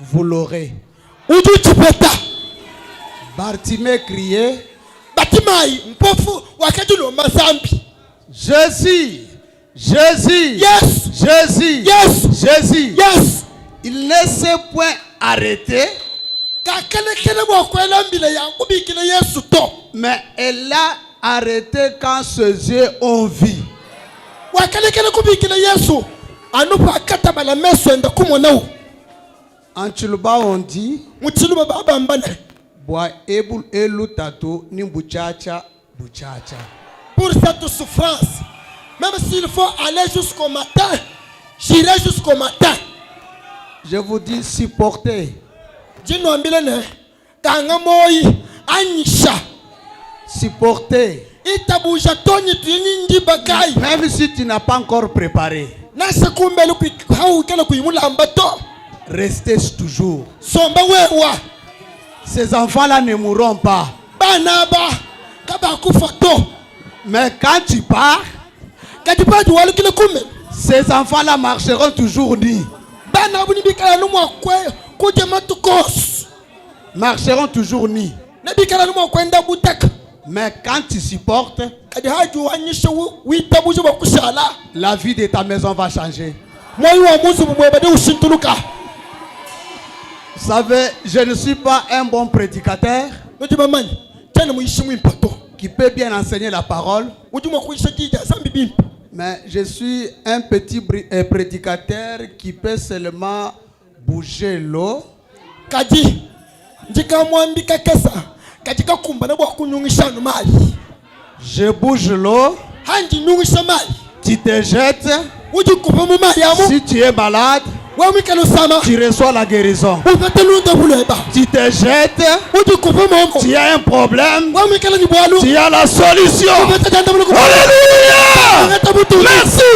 vous l'aurez. Bartimée criait, Jésus, Jésus, Yes. Jésus, Yes. Jésus. Yes. Il ne s'est point arrêté, mais elle l'a arrêté quand ses yeux ont vu. En Tchoulouba, on dit, Bois ebul elu tato ni buchacha buchacha. Pour cette souffrance, même s'il faut aller jusqu'au matin, j'irai jusqu'au matin. Je vous dis, supportez. Supportez. Même si tu n'as pas encore préparé, restez toujours. Ces enfants-là ne mourront pas. Mais quand tu pars, ces enfants-là marcheront toujours nus. Marcheront toujours nus. Mais quand tu supportes, la vie de ta maison va changer. Vous savez, je ne suis pas un bon prédicateur qui peut bien enseigner la parole, mais je suis un petit prédicateur qui peut seulement bouger l'eau. Je bouge l'eau. Tu te jettes. Si tu es malade, tu reçois la guérison. Tu te jettes. Tu as un problème. Tu as la solution. Alléluia. Merci.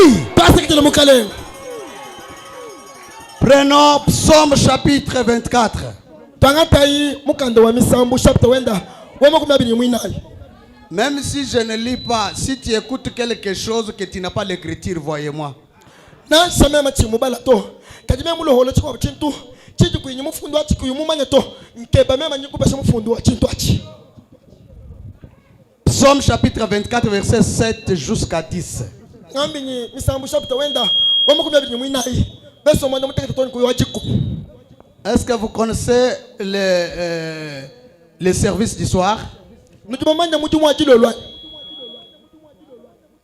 Prenons Psaume chapitre 24. Même si je ne lis pas, si tu écoutes quelque chose que tu n'as pas l'écriture, voyez-moi. Psaume chapitre 24, verset 7 jusqu'à 10. Est-ce que vous connaissez les services du soir?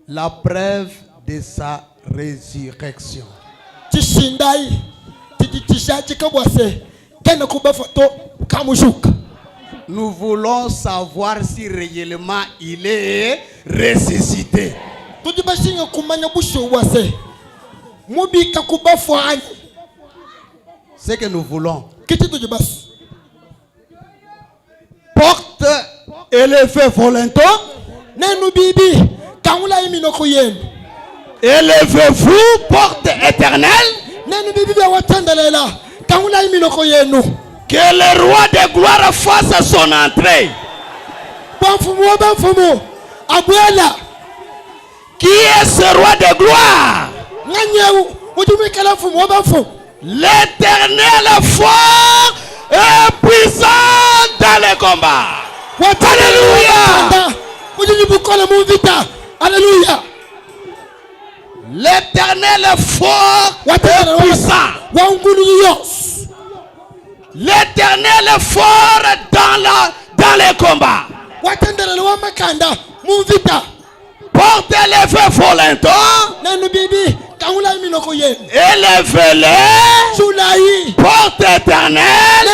La preuve de sa résurrection. Nous voulons savoir si réellement il est ressuscité. C'est que nous voulons. Porte élevée volonté. Élevez-vous, porte éternelle. Que le roi de gloire fasse son entrée. Qui est ce roi de gloire? L'éternel fort et puissant dans les combats. Alléluia. L'éternel fort et puissant. L'éternel fort dans les combats. Portez les feux volontaires. Élevez-les. Porte éternelle.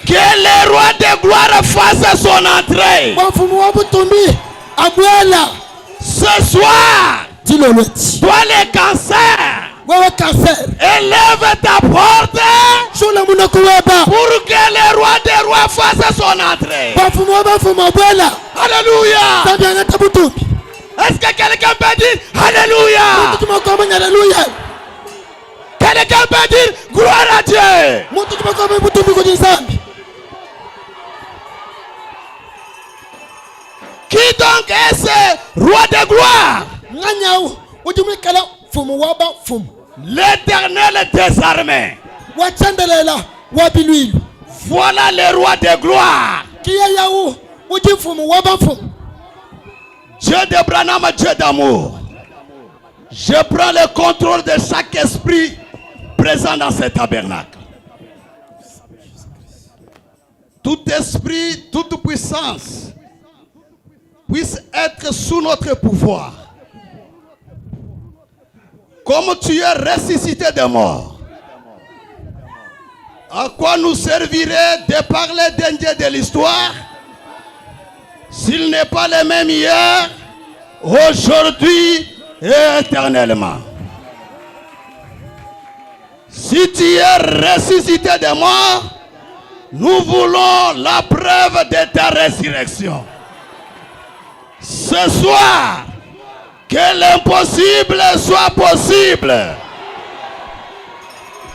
Que le roi de gloire fasse son entrée. Ce soir, toi les cancers, élève ta porte pour que le roi des rois fasse son entrée. Alléluia. Est-ce que quelqu'un peut dire Alléluia? Quelqu'un peut dire gloire à Dieu? Qui donc est ce roi de gloire? L'Éternel des armées. Voilà le roi de gloire. Dieu d'Abraham, Dieu d'amour. Je prends le contrôle de chaque esprit présent dans ce tabernacle. Tout esprit, toute puissance puisse être sous notre pouvoir. Comme tu es ressuscité de mort, à quoi nous servirait de parler d'un Dieu de l'histoire s'il n'est pas le même hier, aujourd'hui et éternellement? Si tu es ressuscité de mort, nous voulons la preuve de ta résurrection. Ce soir, que l'impossible soit possible.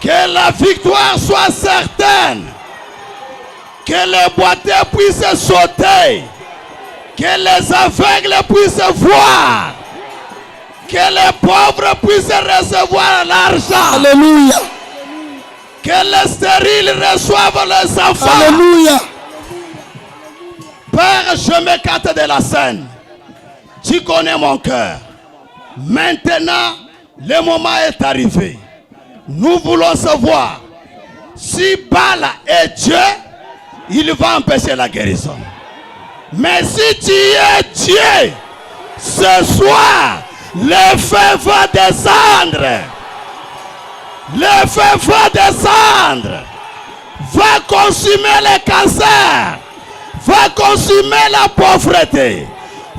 Que la victoire soit certaine. Que les boiteux puissent sauter. Que les aveugles puissent voir. Que les pauvres puissent recevoir l'argent. Alléluia. Que les stériles reçoivent les enfants. Alléluia. Père, je m'écarte de la scène. Tu connais mon cœur. Maintenant, le moment est arrivé. Nous voulons savoir si Baal est Dieu, il va empêcher la guérison. Mais si tu es Dieu, ce soir, le feu va descendre. Le feu va descendre. Va consumer le cancer. Va consumer la pauvreté.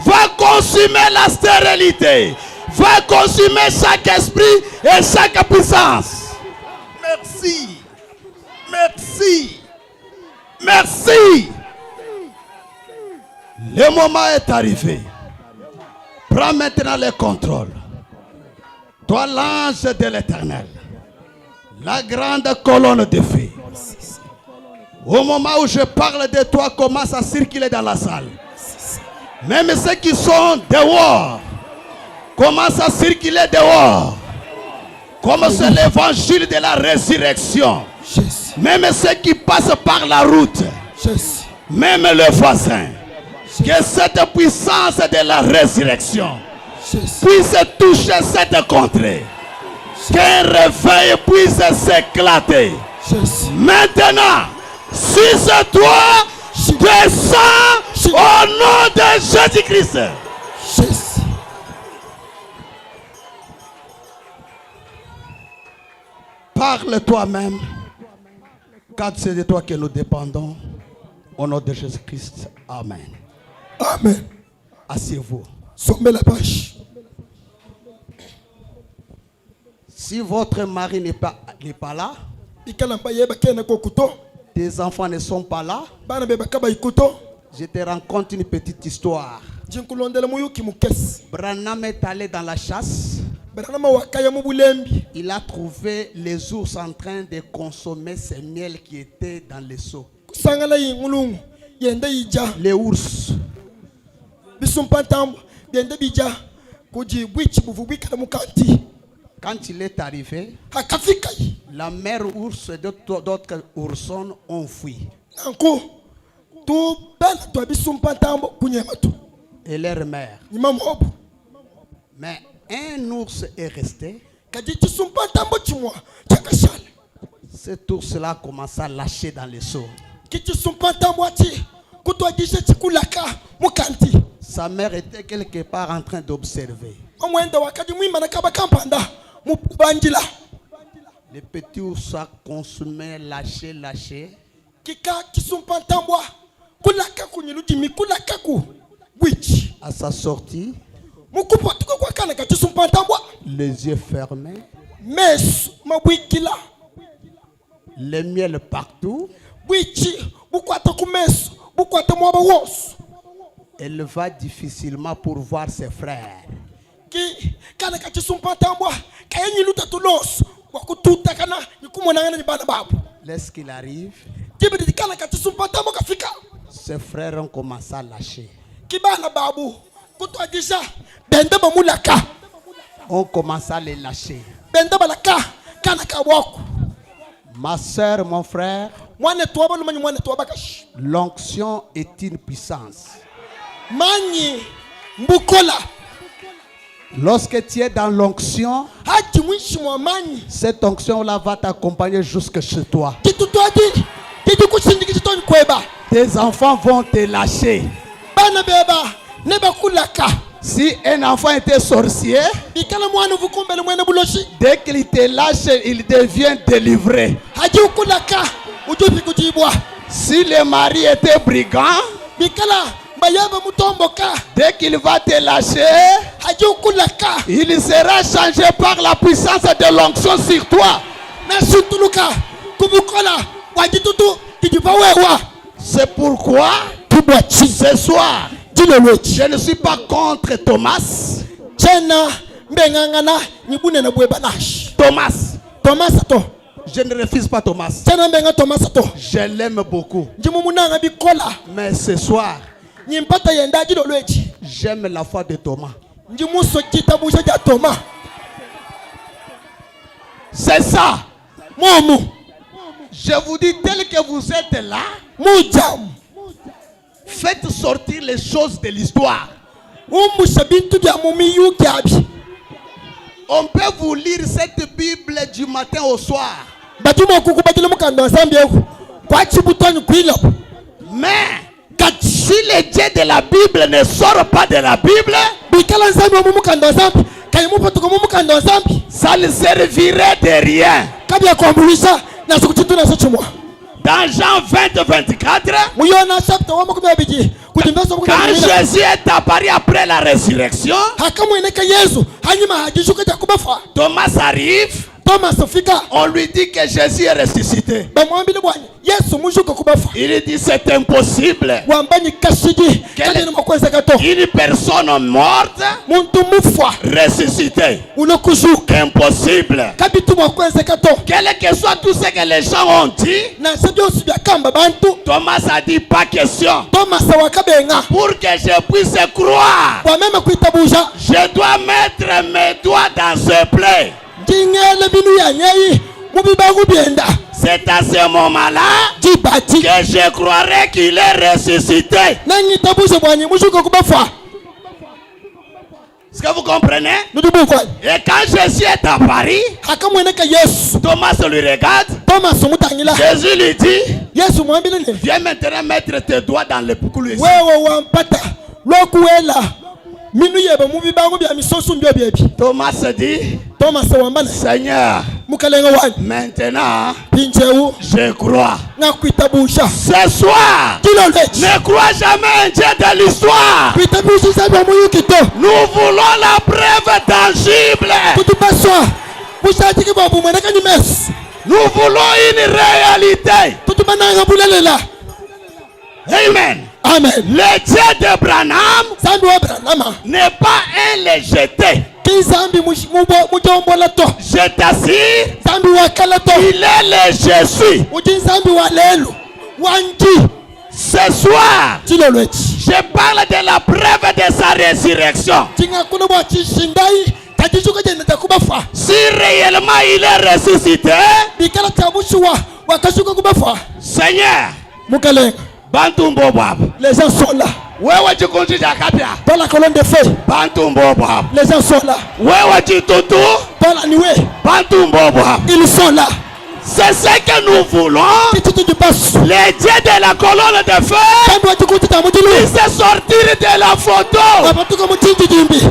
Va consumer la stérilité. Va consumer chaque esprit et chaque puissance. Merci. Merci. Merci. Le moment est arrivé. Prends maintenant le contrôle. Toi, l'ange de l'Éternel, la grande colonne de feu. Au moment où je parle de toi, commence à circuler dans la salle. Même ceux qui sont dehors, commencent à circuler dehors. Comme c'est l'évangile de la résurrection. Même ceux qui passent par la route, même le voisin. Que cette puissance de la résurrection puisse toucher cette contrée. Qu'un réveil puisse s'éclater. Maintenant, si c'est toi, descends au nom de Jésus-Christ. Parle toi-même, car c'est de toi que nous dépendons. Au nom de Jésus-Christ. Amen. Amen. Asseyez-vous. Sommez la page. Si votre mari n'est pas là, tes enfants ne sont pas là, je te raconte une petite histoire. Branham est allé dans la chasse. Il a trouvé les ours en train de consommer ces miels qui étaient dans les seaux. Les ours. Quand il est arrivé, la mère ours et d'autres oursons ont fui. Et leur mère. Mais un ours est resté. Cet ours-là commença à lâcher dans les seaux. Sa mère était quelque part en train d'observer. Le petit ours a consumé, lâché. À sa sortie, les yeux fermés, le miel partout. Elle va difficilement pour voir ses frères. Lorsqu'il arrive, ses frères ont commencé à lâcher. On commence à les lâcher. Ma sœur, mon frère, mwana tuwaba lumanyi mwana tuwaba kashi l'onction est une puissance. manyi mbukola Lorsque tu es dans l'onction, haji mwishi mwa manyi cette onction-là va t'accompagner jusque chez toi. kitutwaji kiji kushindiki chitoni kweba Tes enfants vont te lâcher. bana beba neba kulaka Si un enfant était sorcier, bikala mwana vukumbele mwene buloshi dès qu'il te lâche, il devient délivré. haji ukulaka ujupi kujibwa Si le mari était brigand, bikala mbayaba mutomboka dès qu'il va te lâcher, haji ukulaka il sera changé par la puissance de l'onction sur toi. na sutuluka kubukola wajitutu kijipa wewa C'est pourquoi ce soir, je ne suis pas contre Thomas. chena mbengangana nyibune na bweba nash Thomas. Thomas to Je ne refuse pas Thomas. chena mbenga Thomas to Je l'aime beaucoup. njimu munanga bikola Mais ce soir, nyimpata yenda jilo lwechi j'aime la foi de Thomas. njimu so kitabu cha Thomas C'est ça. momu Je vous dis, tel que vous êtes là, mujam faites sortir les choses de l'histoire. umbusha bintu bya mumiyu kyabi On peut vous lire cette Bible du matin au soir. batuma kukubatile mukando asambyeku kwa chibutani kwila Mais si le Dieu de la Bible ne sort pas de la Bible, bikala nsambi wa mukando asambi kayimupatuka mukando asambi ça ne servirait de rien. kabya kwambulisha na sikuchitu na sochumwa Dans Jean 20-24, muyona chapter wa makumi abiji kutimbeso quand Jésus est apparu après la résurrection, hakamweneka Yesu hanyuma hajishuka jakubafa Thomas arrive, Thomas fika on lui dit que Jésus est ressuscité. bamwambile bwana Yesu mushuka kubafa Il dit c'est impossible. wambanyi kashiji kadini makweza gato Une personne morte muntu mufwa ressuscitée. ulokushuka Impossible. kabitu makweza gato Quel que soit tout ce que les gens ont dit, na sabyosi byakamba bantu Thomas a dit pas question. Thomas wakabenga Pour que je puisse croire, wamema kuitabusha je dois mettre mes doigts dans ce play. jingele binu yanyeyi mubibangu byenda C'est à ce moment-là jibati que je croirai qu'il est ressuscité. nanyitabusha bwanyi mushuka kubafa Est-ce que vous comprenez? nudubukwa Et quand Jésus est apparu, hakamweneka Yesu Thomas lui regarde. Thomas mutangila Jésus lui dit, Yesu mwambile ne viens maintenant mettre tes doigts dans le poucou ici. wewe wampata lwokuwela minu yeba mubibangu bya misosu mbyo byebi Thomas dit, Thomas wambana Seigneur, mukalenga wani maintenant pinchewu je crois. na kuitabusha Ce soir, kilolwechi ne crois jamais un Dieu de l'histoire. kuitabusha bya muyukito Nous voulons la preuve tangible. tutubaswa bushakiki bwa bumweneka nyimesi Nous voulons une réalité. tutubananga bulelela Amen. amen Le Dieu d'Abraham zambi wa Abrahamu n'est pas un lejeté. kizambi mujombola to Je t'assure, zambi wa kala to il est le Jésus. uji zambi wa lelu wanji Ce soir, kilolwechi je parle de la preuve de sa résurrection. tingakuno bwa chishindai tajishuka jenda takubafa Si réellement il est ressuscité, bikala tabushuwa wakashuka kubafa Seigneur, mukalenga Bantumbo Bab. les gens sont là Wewe jikunjija kapya. dans la colonne de feu Bantumbo Bab. les gens sont là Wewe jitutu. dans la nuée Bantumbo Bab. ils sont là C'est ce que nous voulons. kitu tujipasu Les dieux de la colonne de feu. zambi wa chikuta mutilu Il s'est sorti de la photo. wapatuka mutinji jimbi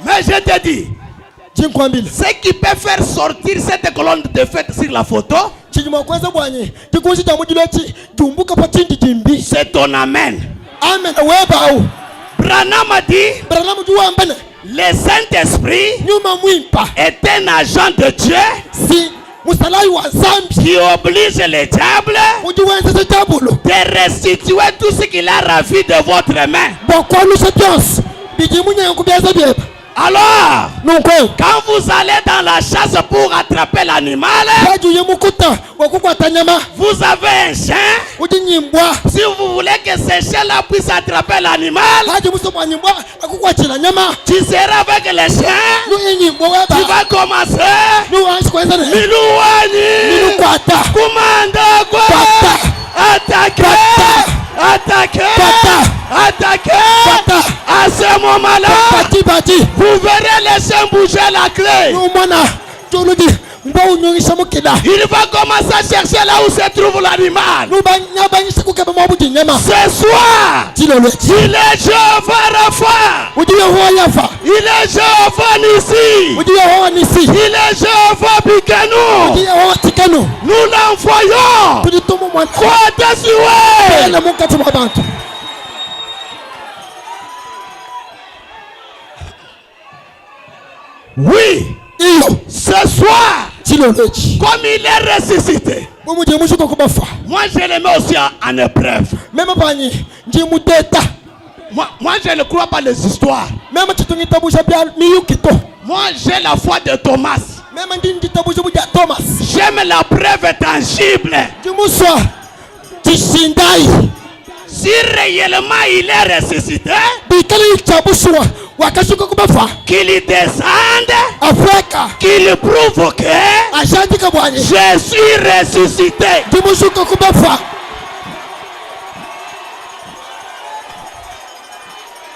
Mais je te dis, chinkwambile ce qui peut faire sortir cette colonne de feu sur la photo, chinyuma kwanza bwanye chikunji cha mujilochi jumbuka pa chinji jimbi c'est ton amen. amen webau Branham a dit, Branham juwambana le Saint-Esprit nyuma mwimpa est un agent de Dieu si musalai wa zambi qui oblige le diable mujiwenzese chabulo de restituer tout ce qu'il a ravi de votre main. bwakwalusha byonse bijimunyenga kubyaza byeba Alors, non quoi quand vous allez dans la chasse pour attraper l'animal, vous avez un chien. Si vous voulez que ce chien-là puisse attraper l'animal, tu seras avec le chien. Tu vas commencer. Milouani, commande quoi? Attaquer, attaquer, attaquer. À ce moment-là, vous verrez les chiens bouger la clé. Il va commencer à chercher là où se trouve l'animal. Ce soir, il est Jéhovah Rapha. Il est Jéhovah Nissi. Il est Jéhovah Bikenu. Nous l'envoyons. Côté Suez. Oui, ce soir, comme il est ressuscité, moi je le mets aussi en épreuve. Moi je ne crois pas les histoires. Moi j'ai la foi de Thomas. J'aime la preuve tangible. Si réellement il est ressuscité, qu'il descende, qu'il prouve que je suis ressuscité.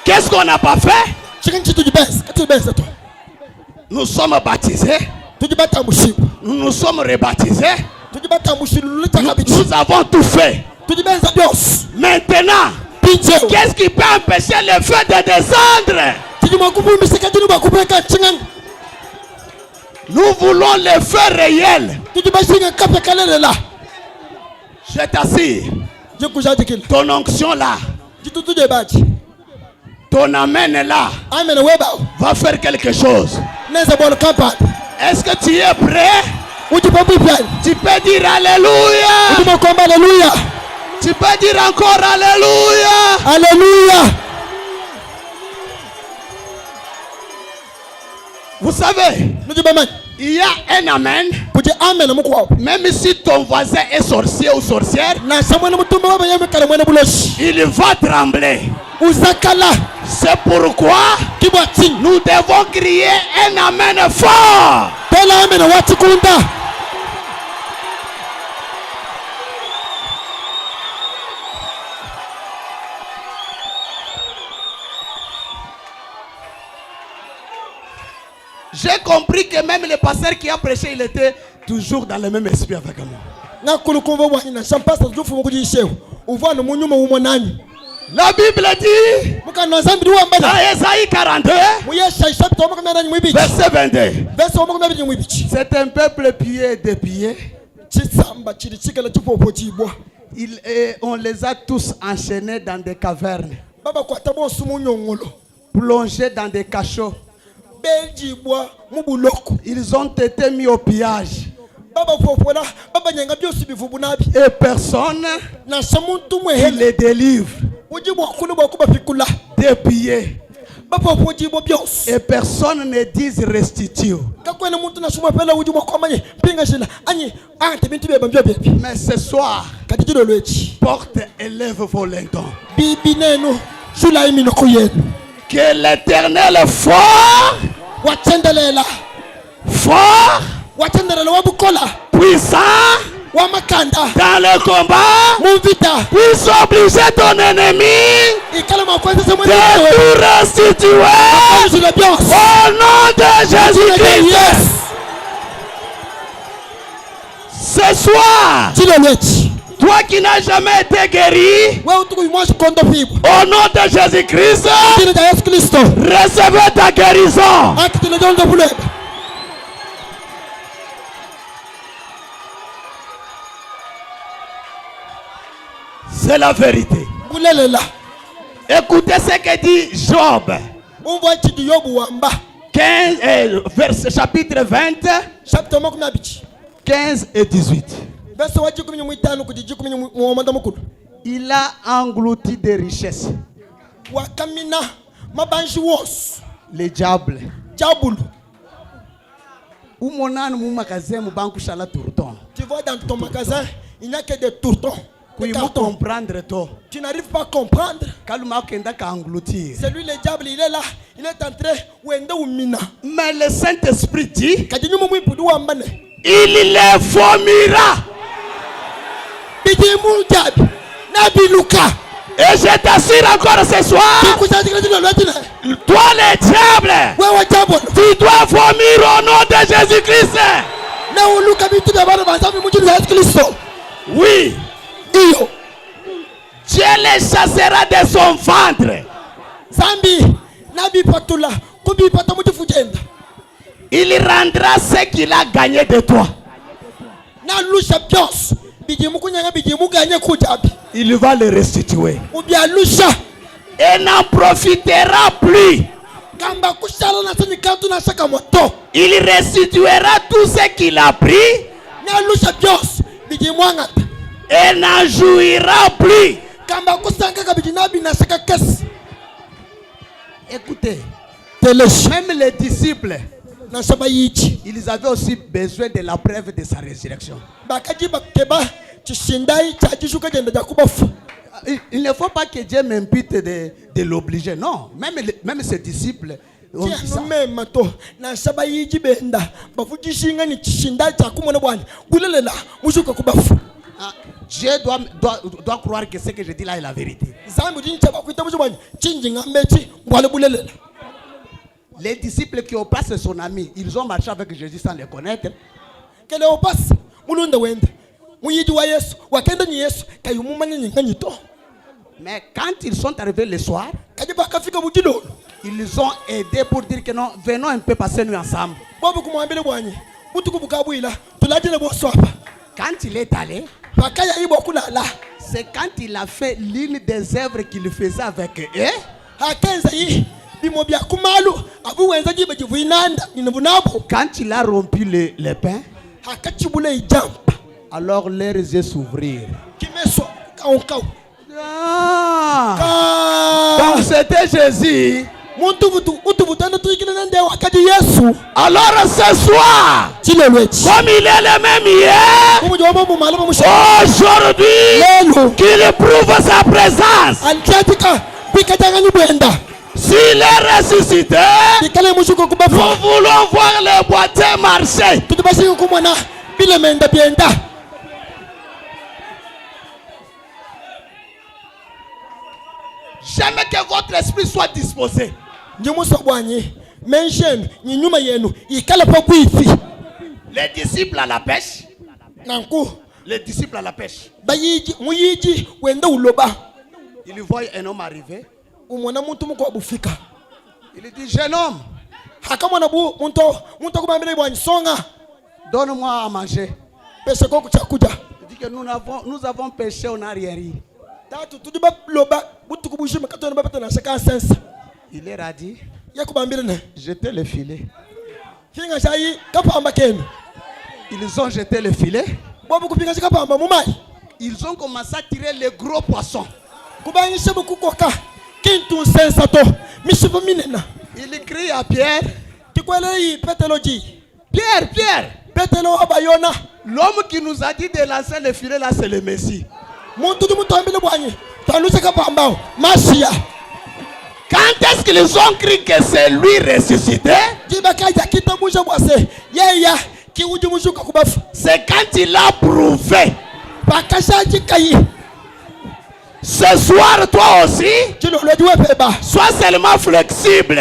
Qu'est-ce qu'on n'a pas fait? Nous sommes baptisés. Nous sommes rebaptisés. Nous avons tout fait. Maintenant, qu'est-ce qui peut empêcher le feu de descendre? Nous voulons le feu réel. Je t'assure, ton onction là, ton amen là, va faire quelque chose. Est-ce que tu es prêt? Tu peux dire Alléluia. Tu peux dire encore Alléluia. Alléluia. Vous savez, il y a un amen. Même si ton voisin est sorcier ou sorcière, il va trembler. C'est pourquoi nous devons crier un amen fort. J'ai compris que même le pasteur qui a prêché, il était toujours dans le même esprit avec moi. La Bible dit dans Ésaïe 42, verset 22, c'est un peuple pillé et dépié. On les a tous enchaînés dans des cavernes, plongés dans des cachots. Ils ont été mis au pillage. Et personne ne les délivre. Dépillés. Et personne ne dit restitue. Mais ce soir, porte et lève vos lintons. Que l'Éternel est fort, fort, puissant dans le combat, puisse obliger ton ennemi de tout restituer au nom de Jésus-Christ. Ce soir, toi qui n'as jamais été guéri, au nom de Jésus-Christ, recevez ta guérison. C'est la vérité. Écoutez ce que dit Job. 15, chapitre 20, 15 et 18. Il a englouti des richesses. Le diable. Diabolo. Ou mon âne, mon magasin, mon banque, chala tourton. Tu vois dans ton magasin, il n'y a que des tourtons. Oui, Des faut cartons. comprendre toi. Tu n'arrives pas à comprendre. Kaluma kenda ka engloutir. C'est lui le diable, il est là. Il est en train de Mais le Saint-Esprit dit, il les vomira. Et je t'assure encore ce soir, toi le diable, tu dois vomir au nom de Jésus-Christ. Oui. Dieu les chassera de son ventre. Il rendra ce qu'il a gagné de toi. Il va le restituer. Et n'en profitera plus. Il restituera tout ce qu'il a pris. Et n'en jouira plus. Écoutez, même les disciples, ils avaient aussi besoin de la preuve de sa résurrection. Il ne faut pas que Dieu m'impute de l'obliger. Non, même ses disciples ont dit ça. Dieu doit croire que ce que je dis là est la vérité. Les disciples qui ont passé son ami, ils ont marché avec Jésus sans le connaître. Mais quand ils sont arrivés le soir, ils ont aidé pour dire que non, venons un peu passer nous ensemble. Quand il est allé, c'est quand il a fait l'une des œuvres qu'il faisait avec eux. Quand il a rompu le pain, alors leurs yeux s'ouvrirent. Donc c'était Jésus. Alors ce soir, comme il est le même hier, aujourd'hui, qu'il prouve sa présence. S'il est ressuscité, nous voulons voir le boîtier marcher. J'aime que votre esprit soit disposé. Les disciples à la pêche. Les disciples à la pêche. Ils voient un homme arriver. Il dit, jeune homme, donne-moi à manger. Il dit que nous avons pêché, on n'a rien ri. Il leur a dit, jetez le filet. Ils ont jeté le filet. Ils ont commencé à tirer les gros poissons. Il crie à Pierre, Pierre, Pierre, l'homme qui nous a dit de lancer le filet là, c'est le Messie. Quand est-ce qu'ils ont cru que c'est lui ressuscité? C'est quand il a prouvé. Ce soir, toi aussi, sois seulement flexible.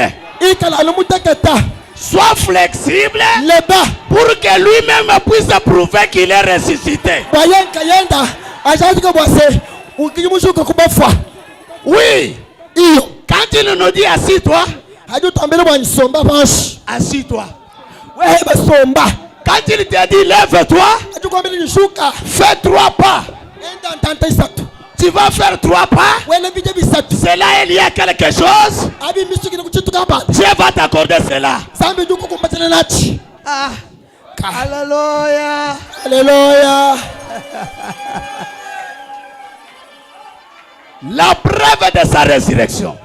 Sois flexible pour que lui-même puisse prouver qu'il est ressuscité. Oui. Quand il nous dit assis-toi, assis-toi. Quand il te dit lève-toi, fais 3 pas. Tu vas faire 3 pas. C'est là il y a quelque chose. Dieu va t'accorder cela. Ah. Alléluia. Alléluia. La preuve de sa résurrection.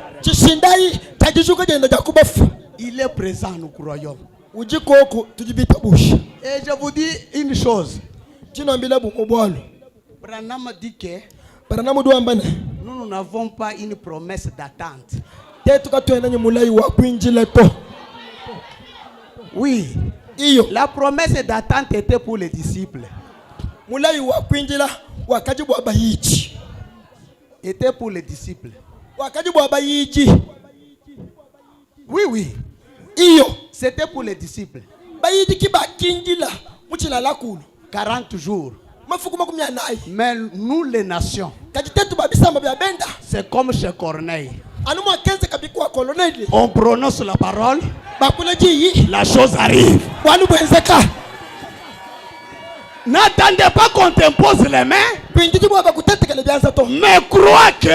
il est présent, nous croyons. Et je vous dis une chose. Branham dit que nous n'avons pas une promesse d'attente. Oui, la promesse d'attente était pour les disciples. Était pour les disciples. Oui, oui. C'était pour les disciples. 40 jours. Mais nous les nations, c'est comme chez Corneille. On prononce la parole, la chose arrive. N'attendez pas qu'on t'impose les mains, mais crois que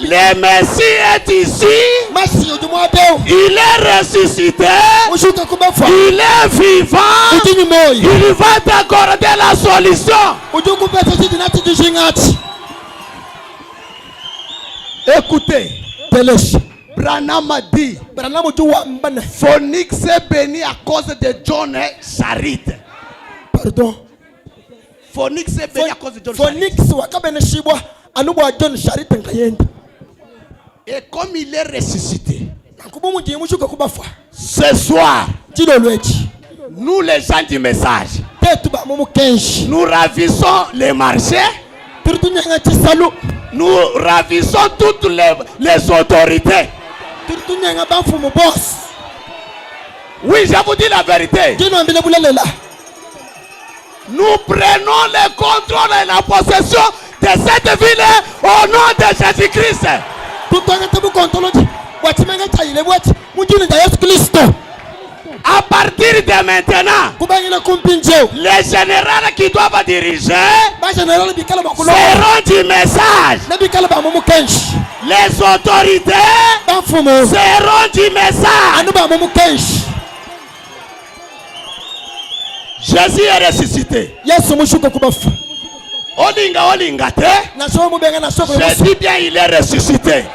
le Messie est ici, il est ressuscité, il est vivant, il va t'accorder la solution. Écoutez, Branham a dit, Phoenix est béni à cause de John Charit. Pardon. Phoenix est béni à cause de John Charit. Et comme il est ressuscité, ce soir, nous les gens du message, nous ravissons les marchés, nous ravissons toutes les autorités. Oui, je vous dis la vérité. Nous prenons le contrôle et la possession de cette ville au nom de Jésus-Christ. À partir de maintenant, les généraux qui doivent diriger seront du message. Les autorités seront du message. Jésus est ressuscité. Olinga te. Je dis bien il est ressuscité.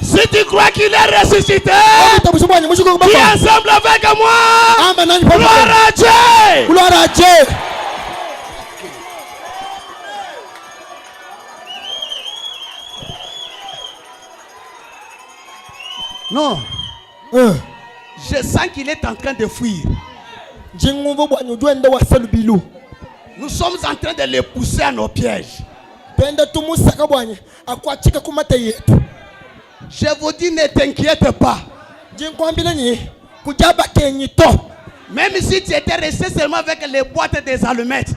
Si tu crois qu'il est ressuscité, dis ensemble avec moi. Gloire à Dieu. Gloire à Dieu. Non. Je sens qu'il est en train de fuir. Nous sommes en train de les pousser à nos pièges. Je vous dis, ne t'inquiète pas. Même si tu étais resté seulement avec les boîtes des allumettes,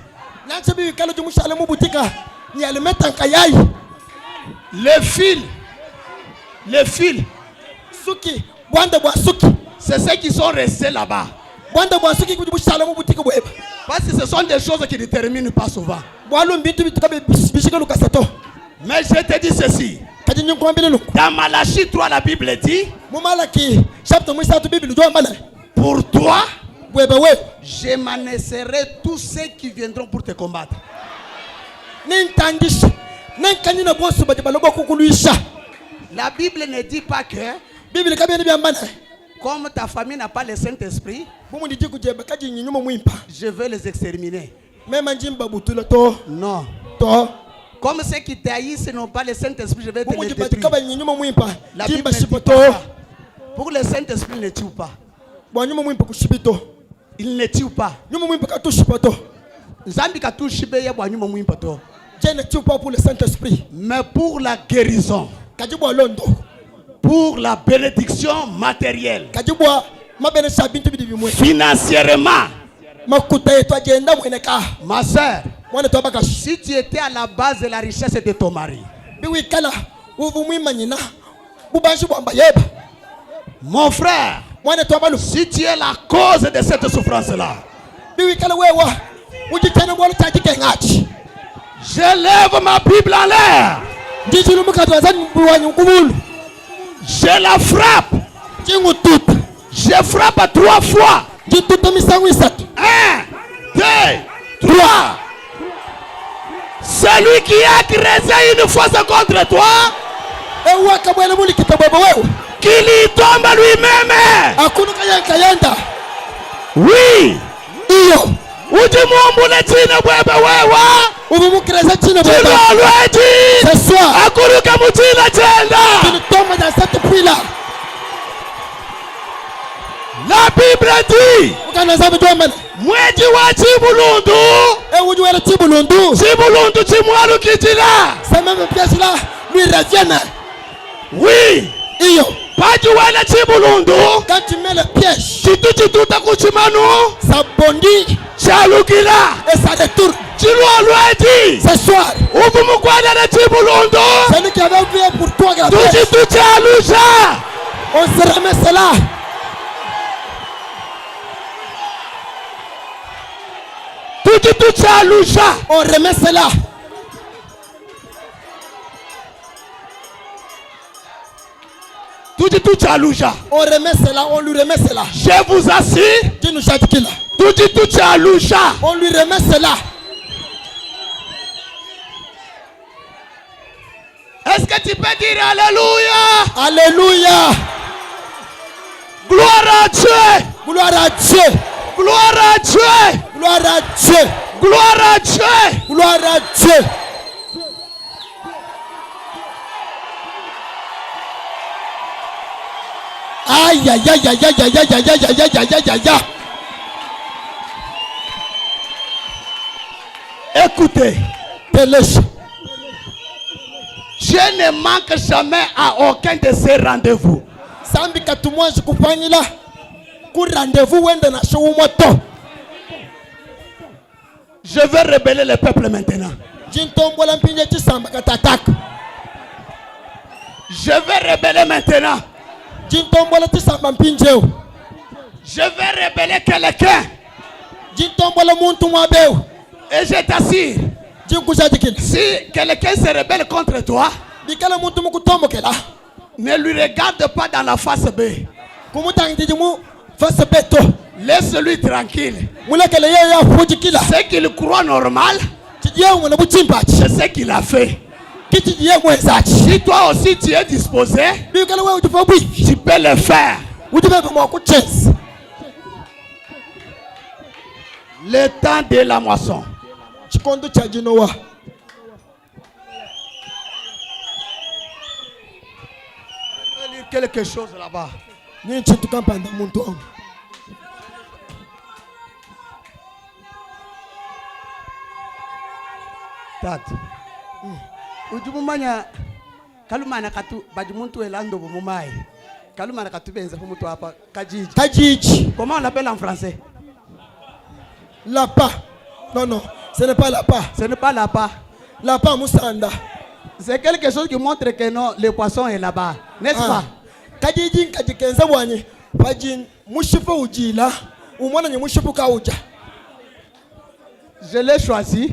les fils, c'est ceux qui sont restés là-bas. Parce que ce sont des choses qui ne terminent pas souvent. Mais je te dis ceci. Dans Malachie 3, la Bible dit, pour toi, je m'annoncerai tous ceux qui viendront pour te combattre. La Bible ne dit pas que comme ta famille n'a pas le Saint-Esprit, je vais les exterminer. Non. Comme ceux qui t'haïssent n'ont pas le Saint-Esprit, je vais te les détruire. La Bible ne dit pas ça. Pour le Saint-Esprit, il ne tue pas. Il ne tue pas. Dieu ne tue pas pour le Saint-Esprit. Mais pour la guérison, pour la bénédiction matérielle, financièrement, ma soeur, si tu étais à la base de la richesse de ton mari, mon frère, si tu es la cause de cette souffrance-là, je lève ma Bible en l'air. Je la frappe. Je frappe 3 fois. 1, 2, 3. Celui qui a creusé une fosse contre toi, qu'il y tombe lui-même. Oui. Ujimumbule chine bwebe wewa. Ubumukreza chine bwebe. Chilolweji. Ce soir. Akuruka mutila chenda. Tu tombes dans cette puits-là. La Bible dit. Mweji wa Chibulundu. Ujuwele Chibulundu. Chibulundu chimwalu kitila. Ces mêmes pièces-là lui reviennent. Oui. Iyo. Pajuwele Chibulundu. Quand tu mets le piège. Chitu takuchimanu. Ça bondit. Chalukila. Et ça détourne. Chilolweji. Ce soir. Ubumukwada na Chibulundu. Celui qui avait oublié pour toi la pièce. Tuchitu chalusha. On se remet cela. On remet cela. On remet cela, on lui remet cela. Je vous assure. On lui remet cela. Est-ce que tu peux dire Alléluia? Alléluia. Gloire à Dieu. Gloire à Dieu. Gloire à Dieu. Gloire à Dieu. Gloire à Dieu. Gloire à Dieu. Aïe aïe aïe aïe aïe aïe aïe aïe aïe aïe aïe aïe aïe. Écoutez, je ne manque jamais à aucun de ces rendez-vous. Sambi katumwa jikupanyila ku rendez-vous wende na show moto. Je vais rébeller le peuple maintenant. Je vais rébeller maintenant. Je vais rébeller quelqu'un. Et je t'assure, si quelqu'un se rebelle contre toi, ne lui regarde pas dans la face B. Laisse-lui tranquille. Ce qu'il croit normal, c'est ce qu'il a fait. Si toi aussi tu es disposé, tu peux le faire. Le temps de la moisson. Je vais lire quelque chose là-bas. Tatu. Ujumumanya kalumana katu bajimuntu elando bumumai. Kalumana katu benza humutu hapa kajiji. Kajiji. Comment on l'appelle en français? Lapa. Non non, ce n'est pas lapa. Ce n'est pas lapa. Lapa musanda. C'est quelque chose qui montre que non, le poisson est là-bas, n'est-ce pas? Kajiji kajikenza bwanye. Bajin mushifu ujila. Umwana ni mushifu kauja. Je l'ai choisi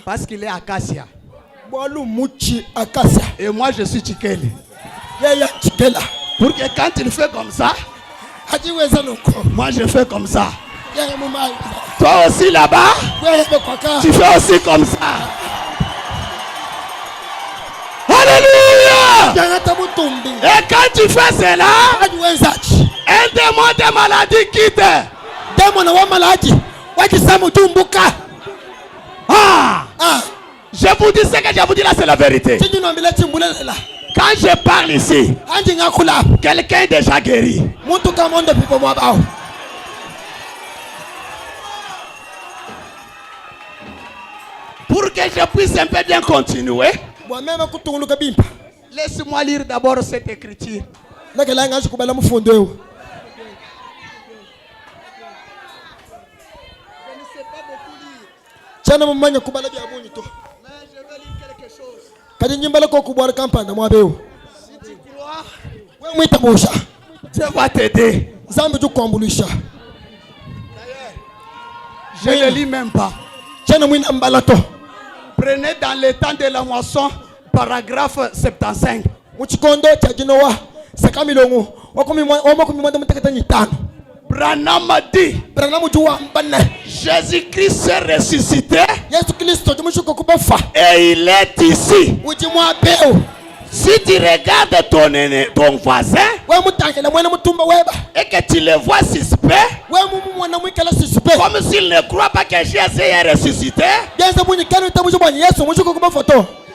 parce qu'il est acacia. Et moi je suis Tchikele. Pour que quand il fait comme ça, moi je fais comme ça. Toi aussi là-bas, tu fais aussi comme ça. Alléluia. Et quand tu fais cela, un démon de maladie quitte. Je vous dis ce que je vous dis là, c'est la vérité. Quand je parle ici, quelqu'un est déjà guéri. Pour que je puisse un peu bien continuer, laisse-moi lire d'abord cette écriture. Mais je vais lire quelque chose. Si tu crois, Dieu va t'aider. Je ne lis même pas. Prenez dans le temps de la moisson, paragraphe 75. Branham a dit, Jésus-Christ s'est ressuscité et il est ici. Si tu regardes ton voisin et que tu le vois suspect, comme s'il ne croit pas que Jésus est ressuscité,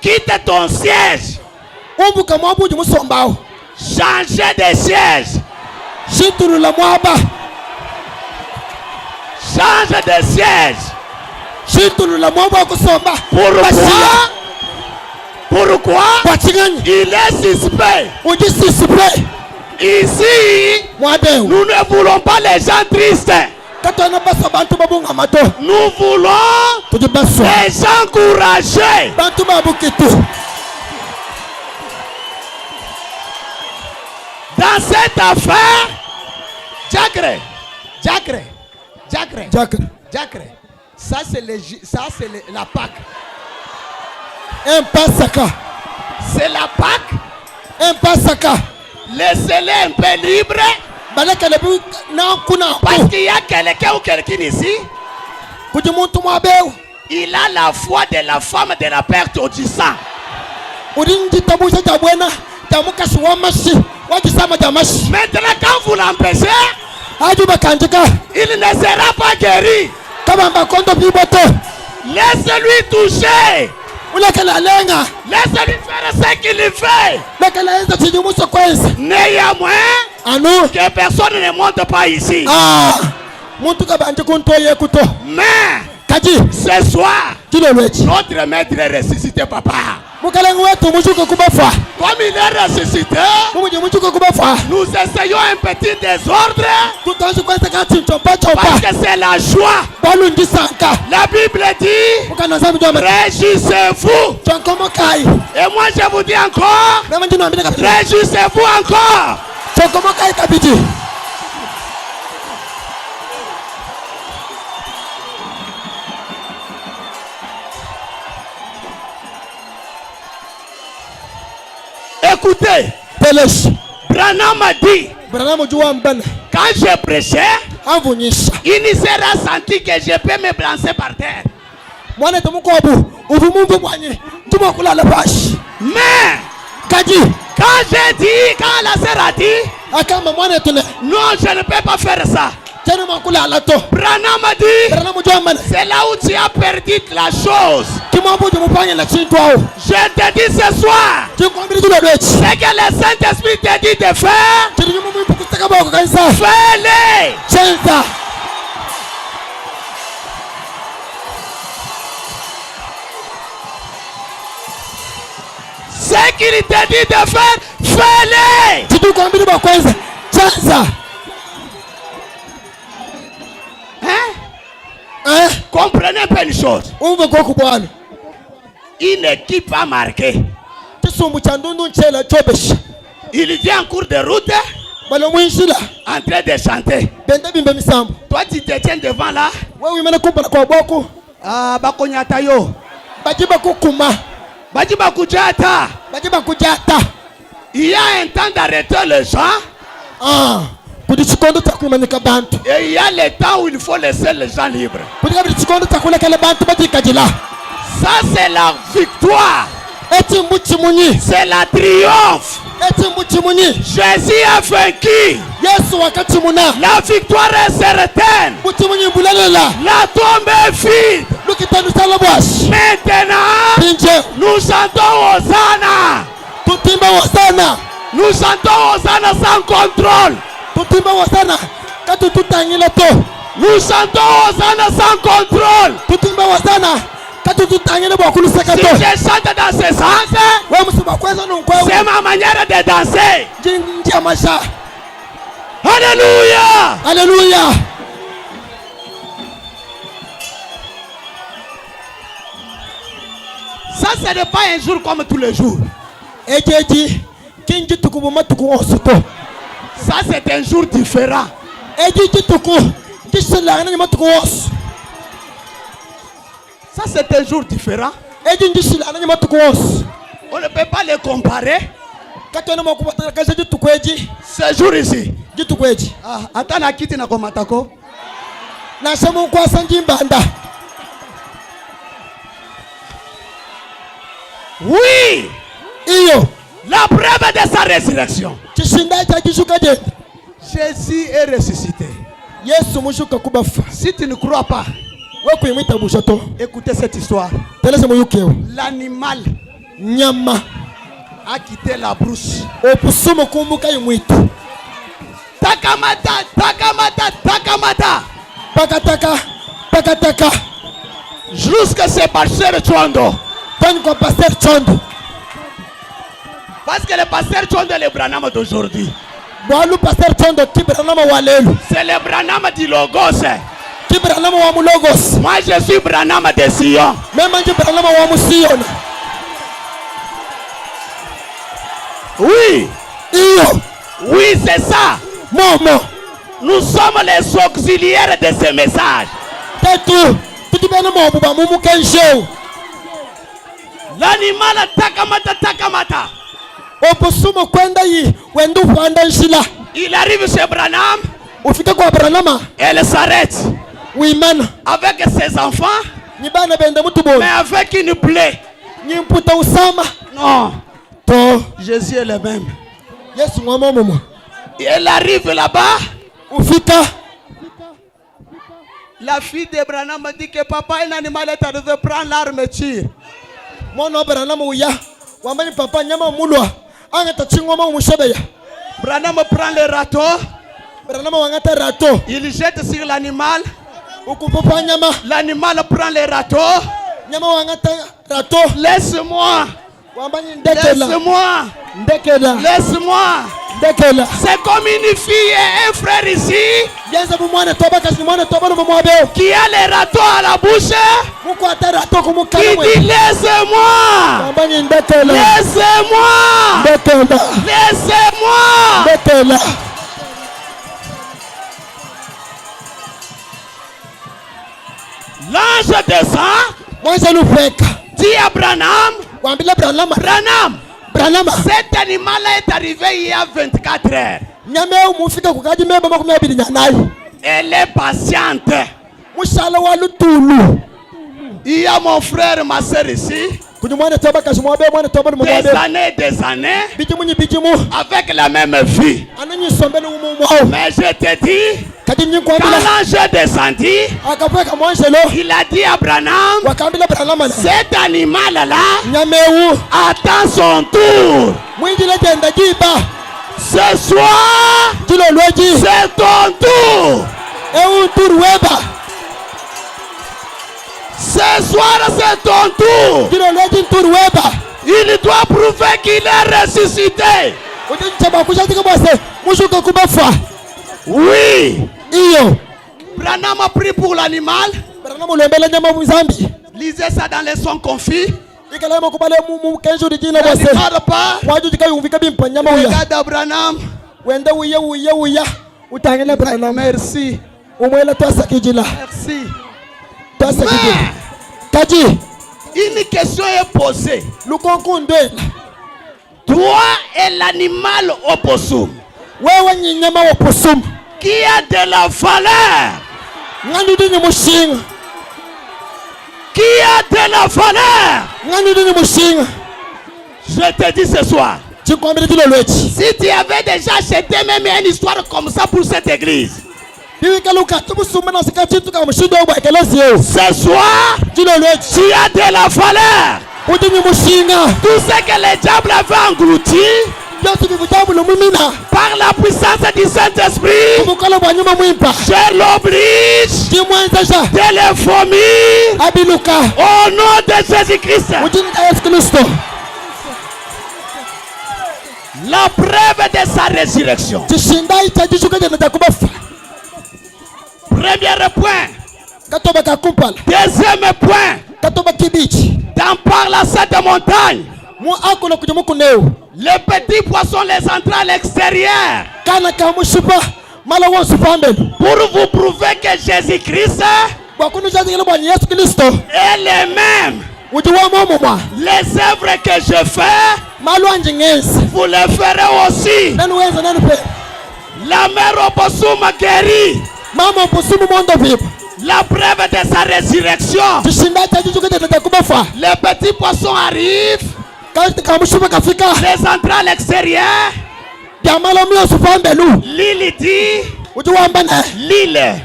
quitte ton siège. Changer de siège. Change de siège. Pourquoi il est suspect? Ici, nous ne voulons pas les gens tristes. Nous voulons les gens courageux. Dans cette affaire, Diacre, ça c'est la Pâque. Un Pasaka. C'est la Pâque. Un Pasaka. Laissez-les un peu libres. Parce qu'il y a quelqu'un ou quelqu'un ici. Il a la foi de la femme de la perte du sang. Maintenant, quand vous l'empêchez, il ne sera pas guéri. Laissez-lui toucher. Laissez-lui faire ce qu'il fait. Néanmoins, que personne ne monte pas ici. Mais ce soir, notre maître est ressuscité, papa. Comme il est ressuscité, nous essayons un petit désordre parce que c'est la joie. La Bible dit, réjouissez-vous. Et moi je vous dis encore, réjouissez-vous encore. Écoutez, Branham a dit, quand je prêchais, il ne sera senti que je peux me balancer par terre. Mais quand la sœur a dit, non, je ne peux pas faire ça. Branham a dit, c'est là où tu as perdu la chose. Je te dis ce soir, ce que le Saint-Esprit te dit de faire, fais-le. Ce qu'il te dit de faire, fais-le. Comprenez pas une chose. Une équipe a marqué. Il vient en cours de route en train de chanter. Toi tu te tiens devant là. Ah, bakonyata yo. Il y a un temps d'arrêter les gens. Et il y a le temps où il faut laisser les gens libres. Ça c'est la victoire. C'est la triomphe. Jésus a vaincu. La victoire est certaine. La tombe est vide. Maintenant, nous chantons Hosanna. Nous chantons Hosanna sans contrôle. Nous chantons Hosanna sans contrôle. Si je chante dans ce sens, c'est ma manière de danser. Alléluia. Alléluia. Ça, ce n'est pas un jour comme tous les jours. Ça, c'est un jour différent. Ça, c'est un jour différent. On ne peut pas les comparer. Ce jour ici. Attends, la quitte na komatako. Oui. La La preuve de sa résurrection. Chishinda chakishuka jenda. Jésus est ressuscité. Yesu mushuka kubafa. Si tu ne crois pas, Wekuyimwita bushato. écoutez cette histoire. Teleze muyukeo. L'animal Nyama. a quitté la brousse. Opusumu kumbuka yimwita. Takamata, takamata, takamata. Pakataka. Pakataka. Jusque ce pasteur Chondo. Tony kwa pasteur Chondo. Parce que le pasteur Chondo est le Branham d'aujourd'hui. Walu pasteur Chondo kibranama walelu. C'est le Branham du Logos. Kibranama wa mulogos. Moi je suis Branham de Sion. Mema kibranama wa musiona. Oui, Iyo. oui c'est ça. Momo. Nous sommes les auxiliaires de ce message. Tetu. Tutibena mobu ba mumu kensho. L'animal takamata, takamata. Opusumu kwenda yi. Wendu fanda nshila. Il arrive chez Branham. Ufike kwa Branhama. Elle s'arrête Wimana. avec ses enfants, Nibana bende mutubo. mais avec une plaie. Nyimputa usama. Non, To. Jésus est le même. Yesu mwama mumu. Elle arrive là-bas. Ufika. La fille de Branham dit que papa, un animal est arrivé, prendre l'arme, tire. Mwana Branhama uya. Wambani papa nyama mulwa. Angata chingoma umushabeya. Branham prend le râteau, Branhama wangata rato. il jette sur l'animal. Ukupopa nyama. L'animal prend le râteau. Nyama wangata rato. Laisse-moi, Wambani ndekela. laisse-moi, Ndekela. laisse-moi. Ndekela. C'est comme une fille et un frère ici Yenza mwana toba kasi mwana toba no mwabe. qui a le râteau à la bouche. Muko ata rato kumukala Qui mwe. dit laisse-moi, Wambani ndekela. laisse-moi, Ndekela. laisse-moi. Ndekela. L'ange descend, Mwanza lufeka. dit à Branham, Wambila Branhama. Branham, Branhama. cet animal est arrivé il y a 24 heures. Nyame umufika kukaji meba makumi abiri nyanayi. Elle est patiente. Mushala wa lutulu. Il y a mon frère, ma soeur ici, Kuni mwana toba kasi mwabe mwana toba no des mwabe. années, Bijimu ni bijimu. avec la même vie. Ananyi sombele umu mwao. Mais je te dis, Kadi nyi kwa quand bila. l'ange descendit, Akapweka mwanshelo. il a dit à Branham, Wakambila Branhama. cet animal-là Nyamewu. attend son tour. Mwinji legenda jiba. Ce soir, Jilo lweji. c'est ton tour. Ewu turu weba. Ce soir, c'est ton tour. Jilo lweji turu weba. Il doit prouver qu'il est ressuscité. Ujin chaba kushatika bwase. Mushuka kubafa. Oui. Iyo. Branham a pris pour l'animal. Branhama ulembele nyama mzambi. Lisez ça dans les sons confits. Ikalema kubale mu kenjo di jina bwase. L'animal part. Waju jika yumvika bimpa nyama uya. Regarde Branham. Wenda uya. Utangele Branhama. Merci. Umwela twasa kijila. Merci. Twasa kijila. Mais Kaji. une question est posée. Lukonkundwe. Toi et l'animal opossum, Wewe nyinyama wa posum. qui a de la valeur, Ngani dini mushinga. qui a de la valeur, Ngani dini mushinga. je te dis ce soir, Chikwambile jilo lwechi. si tu avais déjà acheté même une histoire comme ça pour cette église, Bibi kaluka tubusuma na sikachi tuka mushindo wa ekelezi yeo. ce soir, Jilo lwechi. tu as de la valeur. Udini mushinga. Tout ce que le diable avait englouti Yosi bivutabu lumimina. par la puissance du Saint-Esprit, Kumukala bwa nyuma mwimpa. je l'oblige Jimwenzesha. de les vomir Abiluka. au nom de Jésus-Christ. Ujini ka Yesu Kristo. La preuve de sa résurrection. Chishindai cha jishuka jana takubafa. Premier point. Katoba kakumpala. Deuxième point. Katoba kibichi. Dans par la cette montagne, Mu akula kujamuku neo. les petits poissons les entrent à l'extérieur Kana kamushipa. Mala wa supambele. pour vous prouver que Jésus-Christ Bakunu jaji ngelo bwa Yesu Kristo. est le même. Ujiwa momo mwa. Les œuvres que je fais, Malu anje ngezi. vous les ferez aussi. Nani wenza nani pe. La mère opossum guérit. Mama posumu mondo vipo. La preuve de sa résurrection. Chishindai cha jishuka jana takubafa. Les petits poissons arrivent. Les entrées extérieures. L'île dit. L'île.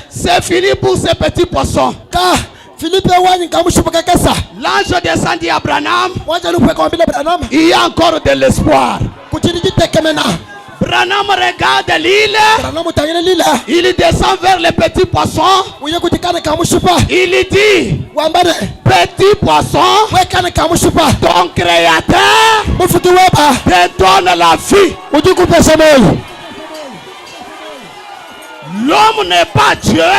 C'est fini pour ces petits poissons. L'ange descendit à Branham. Il y a encore de l'espoir. Branham regarde l'île. Il descend vers les petits poissons. Il dit, petit poisson, ton créateur te donne la vie. L'homme n'est pas Dieu,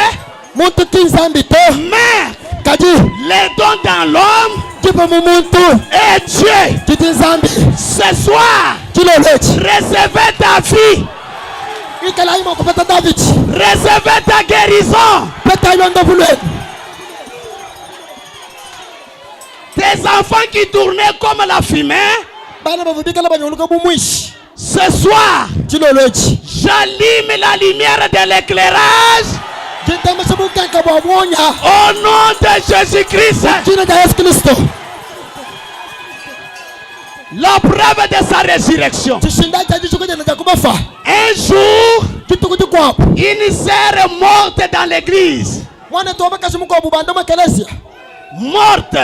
mais les dons dans l'homme et Dieu. Ce soir, recevez ta vie. Recevez ta guérison. Tes enfants qui tournaient comme la fumée, ce soir, j'allume la lumière de l'éclairage. Au nom de Jésus-Christ. La preuve de sa résurrection. Un jour, une sœur morte dans l'église. Morte.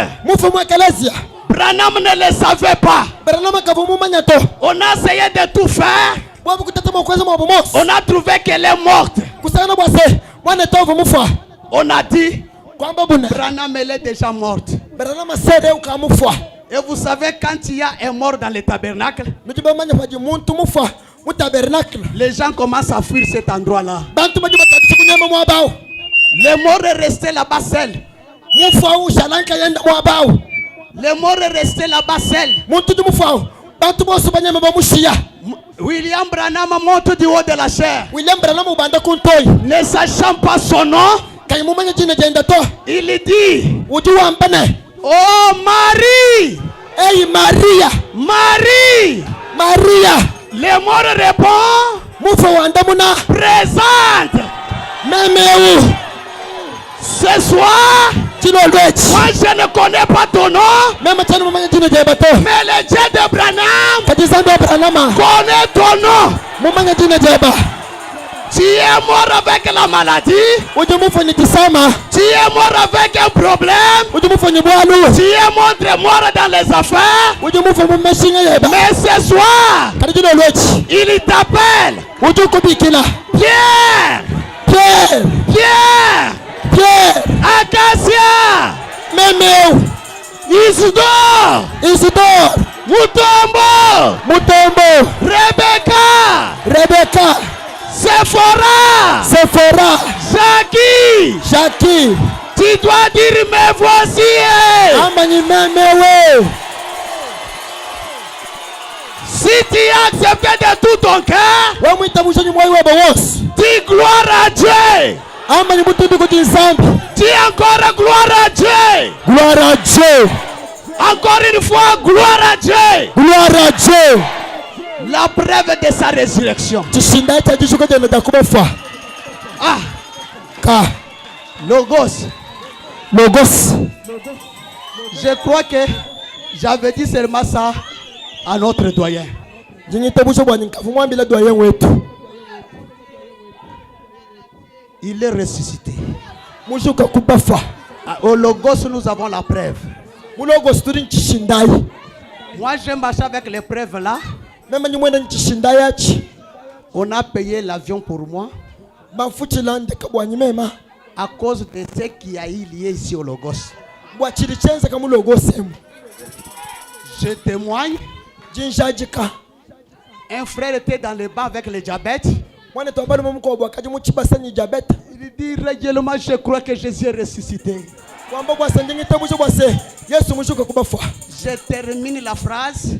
Branham ne le savait pas. On a essayé de tout faire. On a trouvé qu'elle est morte. On a dit, Branham elle est déjà morte. Et vous savez, quand il y a un mort dans le tabernacle, les gens commencent à fuir cet endroit-là. Les morts est resté là-bas seul. Les morts est resté là-bas seul. William Branham monte du haut de la chair. Ne sachant pas son nom, il dit, oh Marie, hey Maria, Marie, Maria. Les morts répondent, présente. Ce soir, moi je ne connais pas ton nom, mais le Dieu de Branham connaît ton nom. Tu es mort avec la maladie. Tu es mort avec un problème. Tu es mort dans les affaires. Mais ce soir, il t'appelle Pierre. Pierre. Pierre. Pierre. Acacia. Memeu. Isidore. Isidore. Mutombo. Mutombo. Rebecca. Rebecca. Sephora. Sephora. Jackie. Jackie. Tu dois dire me voici. Amani Memeu. Si tu as accepté de tout ton cœur, dis gloire à Dieu. Dis encore gloire à Dieu. Gloire à Dieu. Encore une fois, gloire à Dieu. Gloire à Dieu. La preuve de sa résurrection. Ah. Logos. Logos. Je crois que j'avais dit seulement ça à notre doyen. Il est ressuscité. Au Logos, nous avons la preuve. Moi, je marche avec les preuves là. On a payé l'avion pour moi à cause de ce qui a eu lieu ici au Logos. Je témoigne. Un frère était dans le bain avec le diabète. Il dit réellement, je crois que Jésus est ressuscité. Je termine la phrase.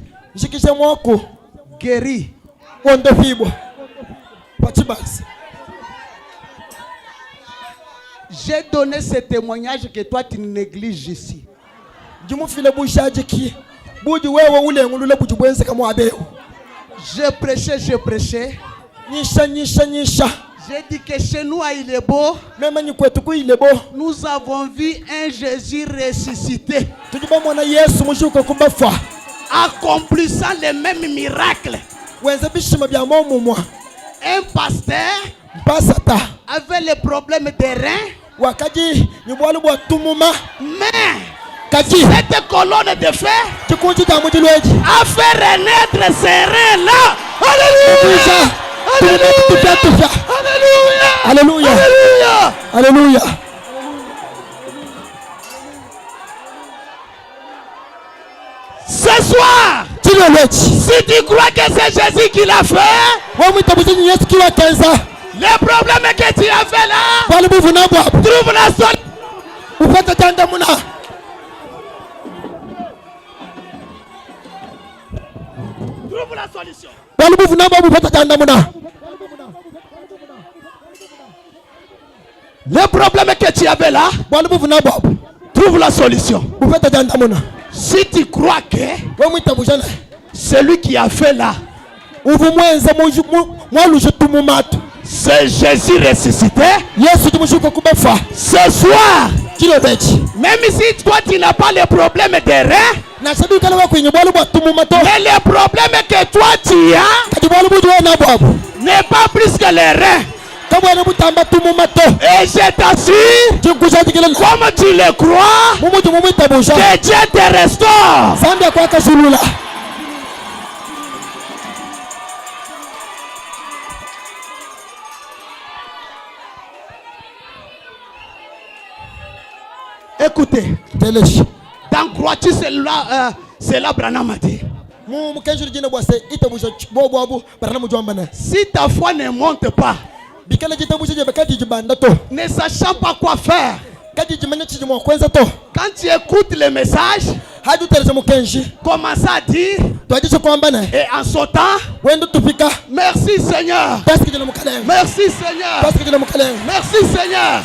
Guéri. J'ai donné ce témoignage que toi tu négliges ici. Je prêchais. J'ai dit que chez nous il est beau. Nous avons vu un Jésus ressuscité. accomplissant les mêmes miracles. Un pasteur avait les problèmes des reins. Mais cette colonne de fer a fait renaître ces reins-là. Alléluia! Alléluia! Alléluia! Alléluia! Ce soir, si tu crois que c'est Jésus qui l'a fait, les problèmes que tu as fait là, trouve la solution. Trouve la solution. Les problèmes que tu avais là, trouve la solution. Si tu crois que celui qui a fait là, c'est Jésus ressuscité, ce soir, même si toi tu n'as pas les problèmes des reins, mais les problèmes que toi tu as n'est pas plus que les reins. Et je t'assure, comme tu le crois, que Dieu te restaure. Écoutez, dans crois-tu cela Branham a dit. Si ta foi ne monte pas, ne sachant pas quoi faire, quand tu écoutes le message, commence à dire et en sautant, merci Seigneur, merci Seigneur, merci Seigneur.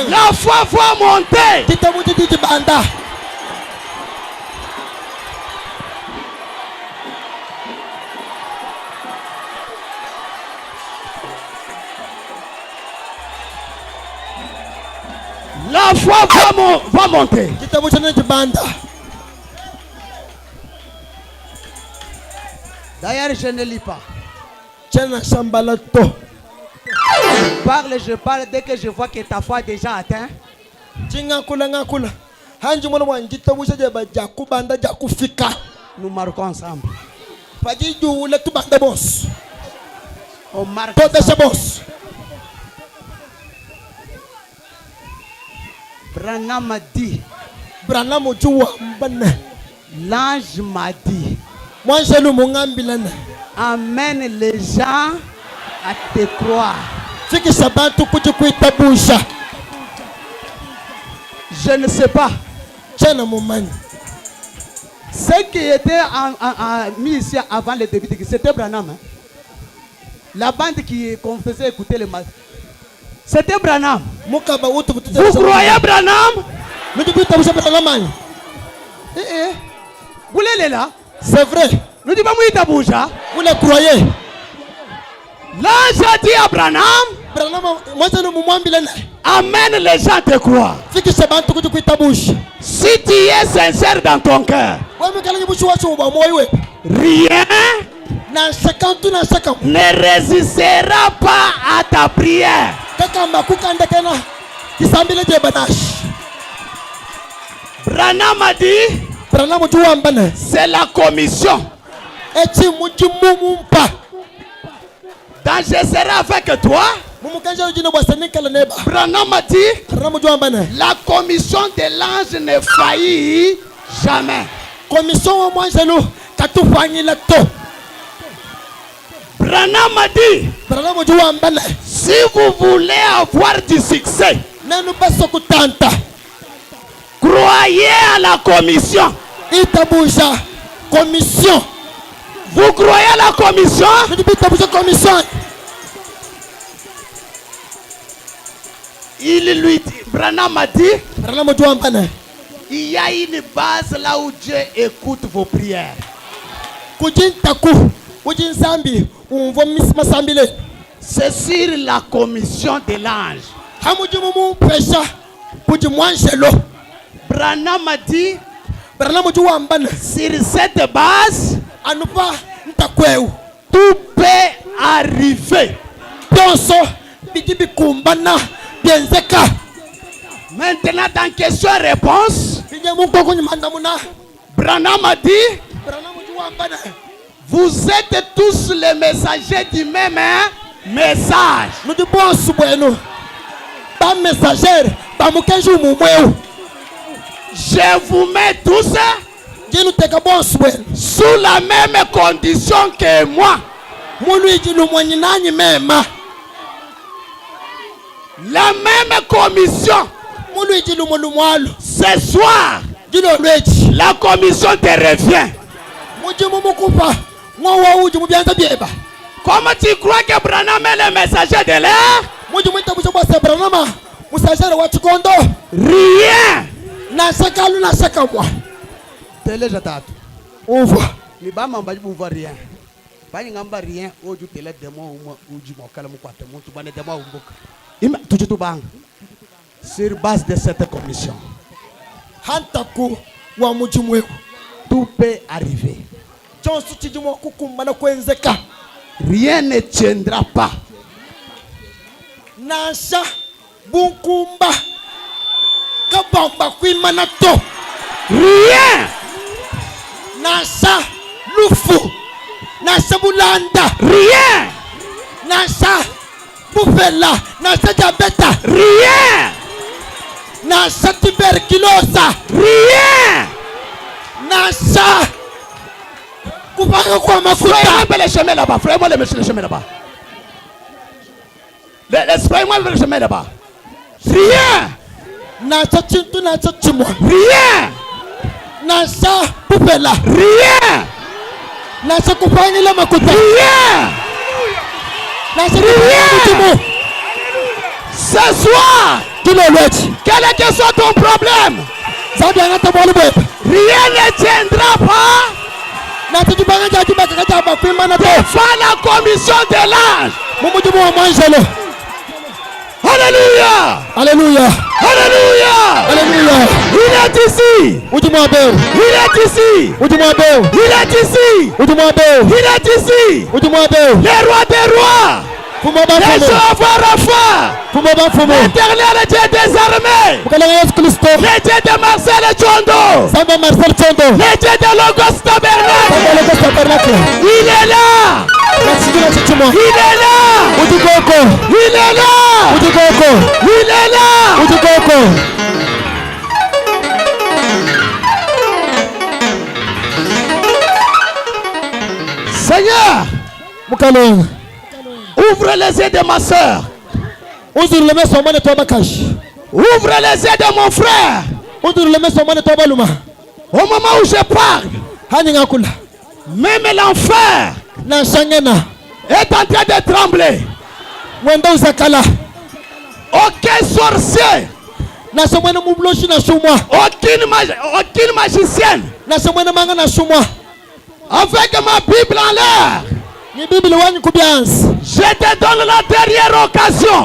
La foi va monter. La foi va monter. D'ailleurs, je ne lis pas. Je parle dès que je vois que ta foi est déjà atteinte. Nous marquons ensemble. On marque ensemble. Branham m'a dit. L'ange m'a dit. Amène les gens à te croire. Je ne sais pas. Ce qui était mis ici avant le début, c'était Branham. Hein? La bande qu'on faisait écouter le matin. C'était Branham. Vous croyez Branham? Vous l'êtes là? C'est vrai. Nous disons pas vous le croyez? L'ange a dit à Branham, amène les gens à te croire. Si tu es sincère dans ton cœur, rien ne résistera pas à ta prière. Branham a dit, c'est la commission. Dans je serai avec toi. Branham a dit, la commission de l'ange ne faillit jamais. Branham a dit, si vous voulez avoir du succès, croyez à la commission. Vous croyez à la commission? Il lui dit, Branham a dit, il y a une base là où Dieu écoute vos prières. C'est sur la commission de l'ange. Branham a dit, Sur cette base, anupa ntakweu tout peut arriver. byonso bidi bikumbana byenzeka. Maintenant, dans question-réponse, Branham a dit, vous êtes tous les messagers du même message. Nous disons bon pas messager, pas mukenju mumweu. Je vous mets tous sous la même condition que moi. La même commission. Ce soir, la commission te revient. Comment tu crois que Branham est le messager de l'air? Rien. On voit. Rien. Rien. Sur base de cette commission, tout peut arriver. Rien ne tiendra pas. Nasha bunkumba kabamba kwimanato. Rien. Nasha lufu. Nasha bulanda. Rien. Nasha bufela. Nasha diabeta. Rien. Nasha tuberculosa. Rien. Nasha kupaka kwa mafuta. Frère-moi le chemin là-bas. Frère-moi le chemin là-bas. Frère-moi le chemin là-bas. Rien. Nasha chintu nasha chimwa. Rien. Nasha bufela. Rien. Nasha kupanga la makuta. Rien. Nasha rien. Ce soir, quel est que soit ton problème? Rien ne tiendra pas devant la commission de l'ange. Alléluia. Alléluia. Alléluia. Alléluia. Il est ici. Il est ici. Il est ici. Il est ici. Le roi des rois. Les L'éternel Dieu des armées. Le Dieu de Marcel Chondo. Le Dieu de Logos Tabernacle. Il est là. Il est là. Il est là. Il est là. Seigneur, ouvre les yeux de ma soeur. Ouvre les yeux de mon frère. Au moment où je parle, même l'enfer est en train de trembler. Aucun sorcier, aucune magicienne, avec ma Bible en l'air, je te donne la dernière occasion.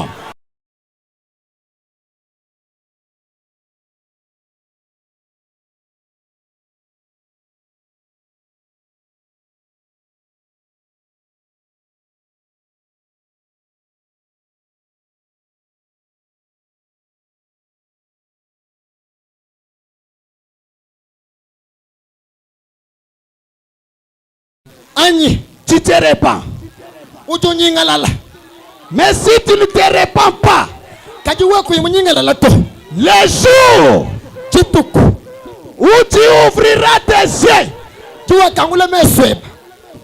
Tu te répands. Mais si tu ne te répands pas, le jour où tu ouvriras tes yeux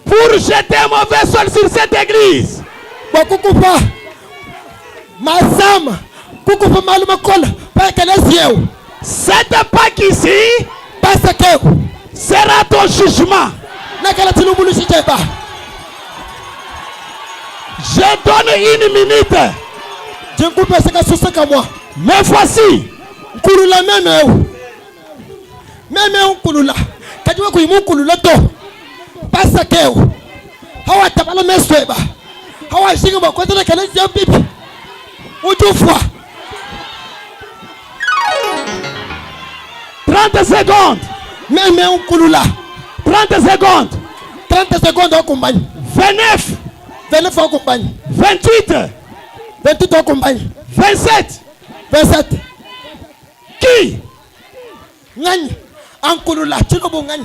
pour jeter un mauvais sol sur cette église, cette Pâque ici sera ton jugement. Je donne une minute. Mais voici. « 30 secondes. Même un kulula. 30 secondes. 30 secondes en compagnie. 29. 29 en compagnie. 28. 28 en compagnie. 27. 27. Qui? Ngani. En kulula. Chilo bu ngani.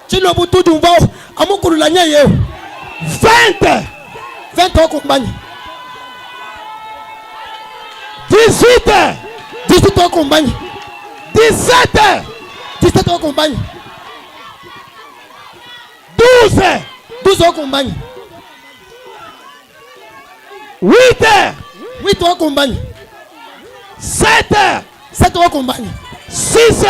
Chilo bu tout du vao. Amu kulula nya yeo. 20. 20 en compagnie. 18. 18 en compagnie. 17. 17 en compagnie. 12. 12 en compagnie. 8. 8 en compagnie. 7. 7 en compagnie. 6.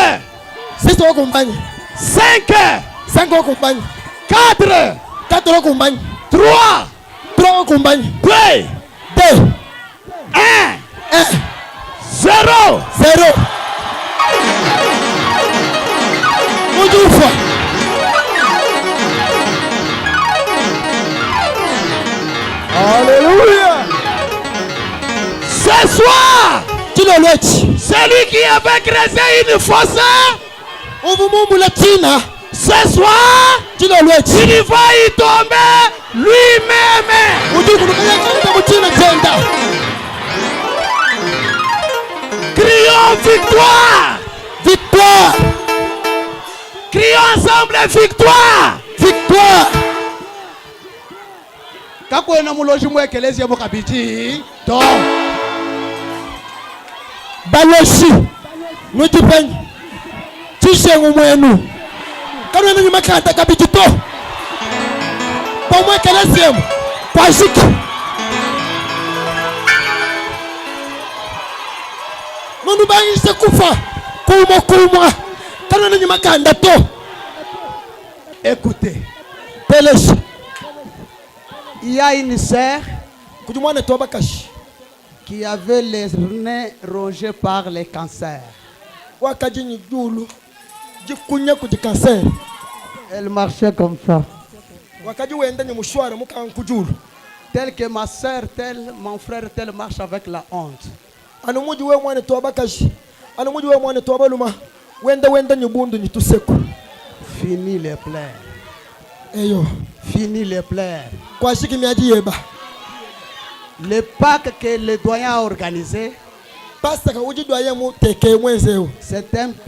6 en compagnie. 5. 5 en compagnie. 4. 4 en compagnie. 3. 3 en compagnie. 2. 2. 1. 1. 0. 0. Moudoufa. Alléluia. Ce soir, celui qui avait creusé une fosse, ce soir, il va y tomber lui-même. Crions victoire. Victoire. Crions ensemble victoire. Victoire. Kakwena muloji mwekelezi ya mukabiji. To. Baloshi. Nujipen. Tishengu mwenu. Kanu enu makata kabiji to. Pa mwekelezi ya mu. Kwa shiki. Nunu bangi se kufa. Kuma. Kanu enu makanda to. Écoutez. Baloshi. Il y a une sœur qui avait les reins rongés par les cancers. Elle marchait comme ça. Tel que ma sœur, tel mon frère, tel marche avec la honte. Fini les plaies. Fini les plaies. Le Pâques que le doyen a organisé,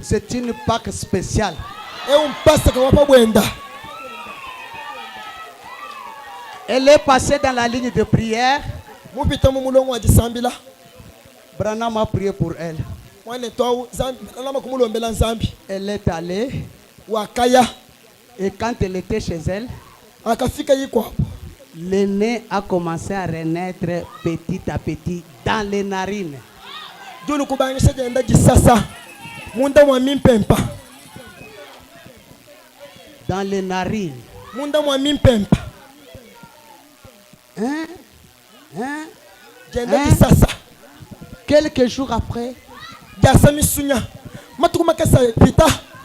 c'est une Pâques spéciale. Elle est passée dans la ligne de prière. Branham a prié pour elle. Elle est allée. Et quand elle était chez elle, le nez a commencé à renaître petit à petit dans les narines. Dans les narines. Quelques jours après,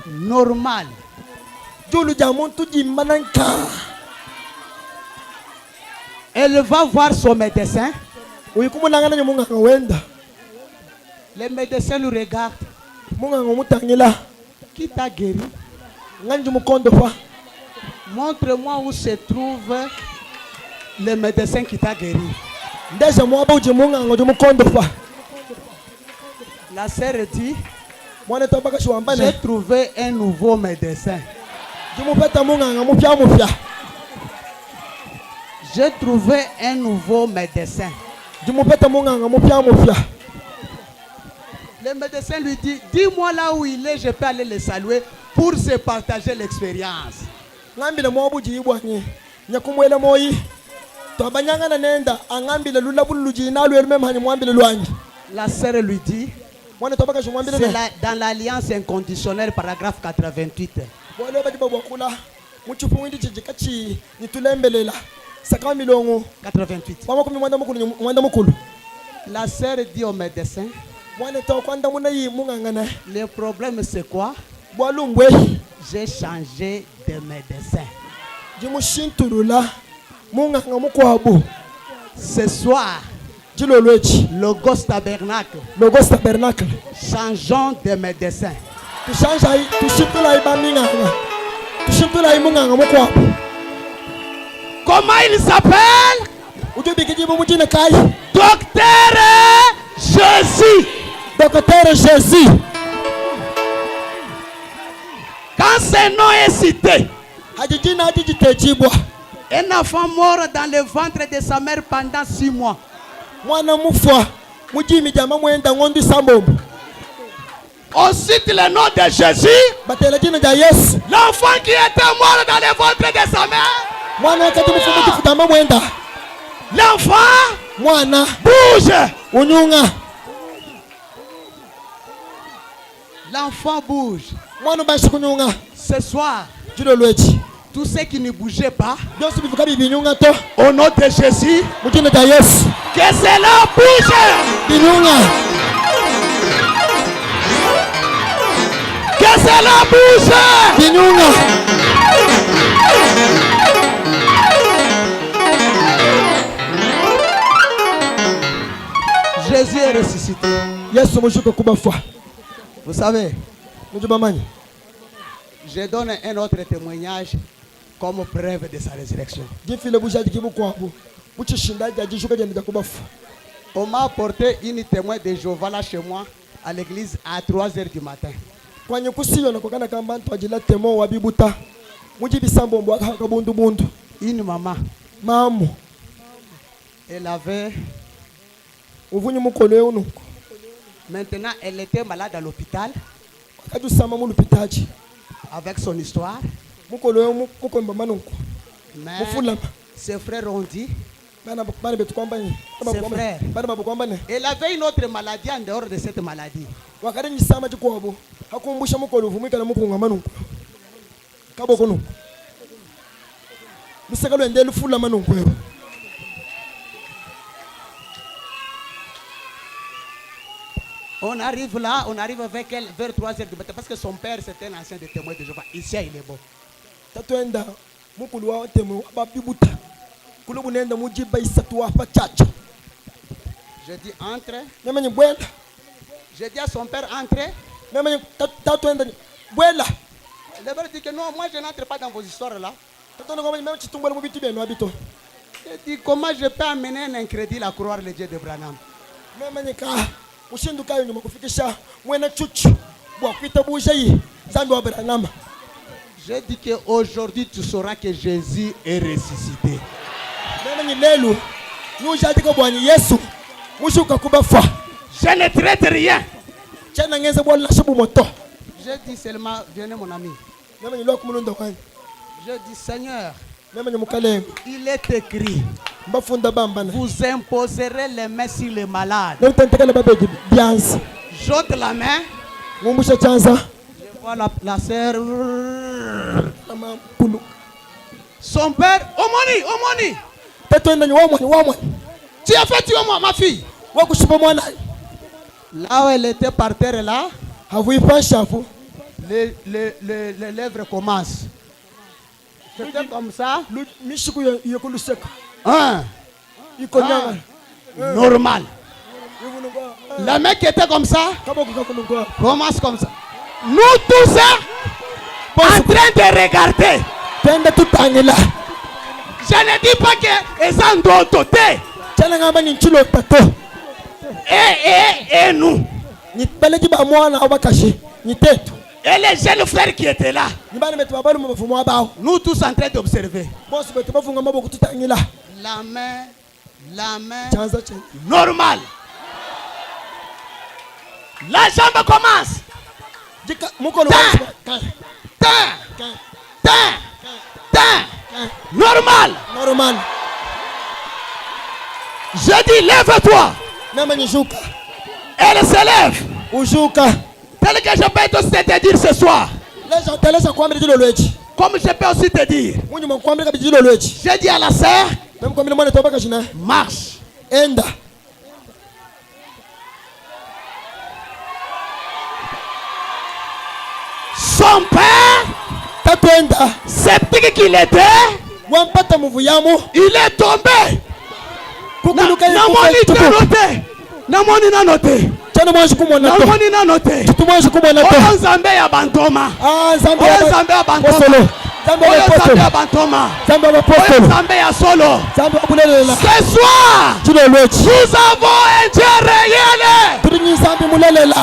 normal. Elle va voir son médecin. Le médecin le regarde. Qui t'a guéri? Montre-moi où se trouve le médecin qui t'a guéri. La sœur dit, j'ai trouvé un nouveau médecin. J'ai trouvé un nouveau médecin. Le médecin lui dit, dis-moi là où il est, je peux aller le saluer pour se partager l'expérience. La sœur lui dit, c'est dans l'alliance inconditionnelle, paragraphe 88. 88. La sœur dit au médecin, le problème c'est quoi? J'ai changé de médecin. Ce soir, Logos Tabernacle, changeons de médecin. Comment il s'appelle? Docteur Jésus. Docteur Jésus. Quand ce nom est cité, un enfant mort dans le ventre de sa mère pendant 6 mois. On cite le nom de Jésus, l'enfant qui était mort dans le ventre de sa mère. L'enfant bouge. L'enfant bouge. Ce soir, tous ceux qui ne bougeaient pas, au nom de Jésus, que cela bouge. Que cela bouge. Jésus est ressuscité. Vous savez, je donne un autre témoignage comme preuve de sa résurrection. On m'a apporté une témoin de Jéhovah là chez moi à l'église à 3h du matin. Une maman. Elle avait. Maintenant, elle était malade à l'hôpital. Avec son histoire. Mais ses frères ont dit. Ses frères. Elle avait une autre maladie en dehors de cette maladie. On arrive là, on arrive avec elle vers 3h du matin parce que son père c'était un ancien de témoin de Jéhovah. Ici il est bon. Je dis entre. Je dis à son père entre. Le père dit que non, moi je n'entre pas dans vos histoires là. Je dis comment je peux amener un incrédule à croire le Dieu de Branham. Je dis qu'aujourd'hui tu sauras que Jésus est ressuscité. Je ne traite rien. Je dis seulement, venez mon ami. Je dis Seigneur, il est écrit, vous imposerez les mains sur les malades. J'ôte la main. Je vois la sœur. Son père, Omoni. Tu as fait tuer moi, ma fille. Là où elle était par terre là, les lèvres commencent. C'était comme ça. Normal. La main qui était comme ça commence comme ça. Nous tous en train de regarder. Je ne dis pas que les gens doivent doter. Et nous. Et les jeunes frères qui étaient là. Nous tous en train d'observer. La main normale. La jambe commence. Normal. Je dis lève-toi. Elle se lève. Tel que je peux aussi te dire ce soir. Comme je peux aussi te dire. Je dis à la sœur, marche. Son père, sceptique qu'il était, il est tombé. mwanji kumona to namoni nano te tu mwanji kumona to oyo nzambe ya bantoma nzambe oyo nzambe ya bantoma apostolo nzambe oyo nzambe apostolo ya bantoma nzambe oyo apostolo nzambe ya solo nzambe abulelela ce soir tilo lwechi nous avons un Dieu réel turi nzambe mulelela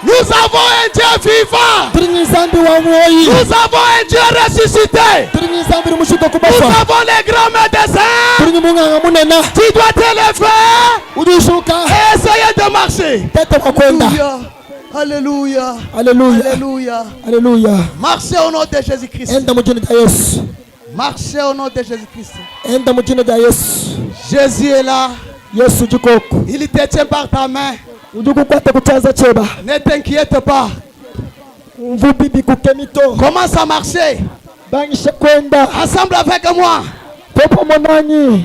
nous avons un Dieu vivant turi nzambe wa moyi nous avons un Dieu ressuscité turi nzambe mushito nous kubafa avons les grands médecins turi munganga munena tu dois te lever udishuka et essayer de marcher tete makwenda alléluia Alléluia. alléluia Alléluia. marchez au nom de Jésus-Christ Enda mu jina rya Yesu. marchez au nom de Jésus-Christ Enda mu jina rya Yesu. Jésus est là Yesu jikoko. il te tient par ta main Udukukwata kuchaza cheba. ne t'inquiète pas Mvubibi kukemito. commence à marcher Bangisha kwenda. ensemble avec moi Topo monanyi.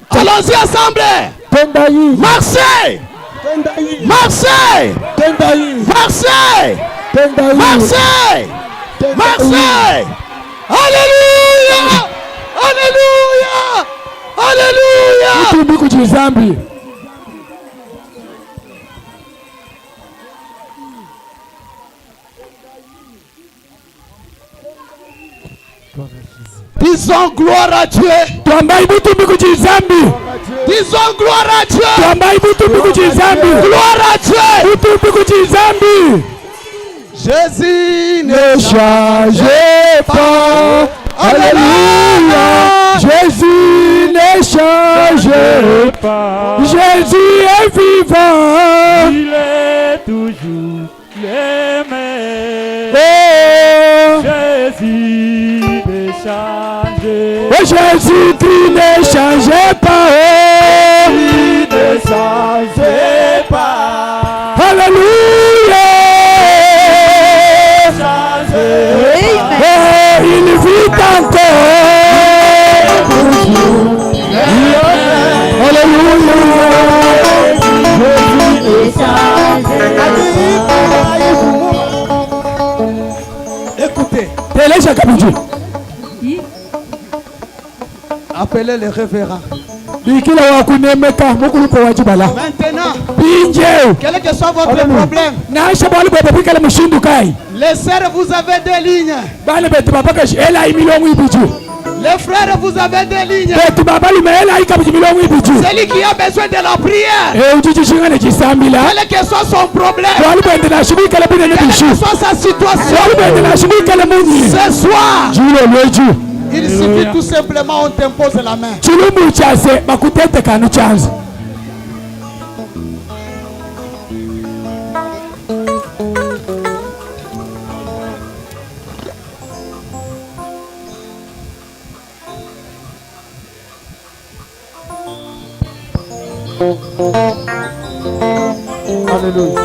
allons-y ensemble Tenda hii. marchez Tenda hii. marchez Tenda hii. marchez Tenda hii. marchez Tenda marchez alléluia alléluia alléluia Utumbi kujizambi. disons gloire à Dieu Twambai butumbi kujizambi. disons gloire à Dieu Twambai butumbi kujizambi. gloire à Dieu Butumbi kujizambi. Jésus Ne changez pas. Alléluia. Jésus ne change pas. Jésus est vivant. Il est toujours le même. Oh, Jésus ne change oh Jésus-Christ ne change pas. Il ne change pas. Alléluia. Oh, il vit encore. écoutez Telesha kabiji. appelez les révérends Bikila wa kunemeka mukulupo wajibala. maintenant Binje. quel que soit votre problème Na shabalu baba bikala mushindu kai. les sœurs vous avez des lignes Bale betu baba kashi ela imilongo ibiju. les frères vous avez des lignes Betu baba lume ela ikabiji milongo ibiju. celui qui a besoin de la prière Ujiji shingane jisambila. quel que soit son problème Walu bende na shibika la bine quelle nebishu. que soit sa situation Walu bende na shibika la muni. ce soir Jilo lweju. il suffit tout simplement on t'impose la main Chilumbu chase bakutete kanu chanza. Alléluia.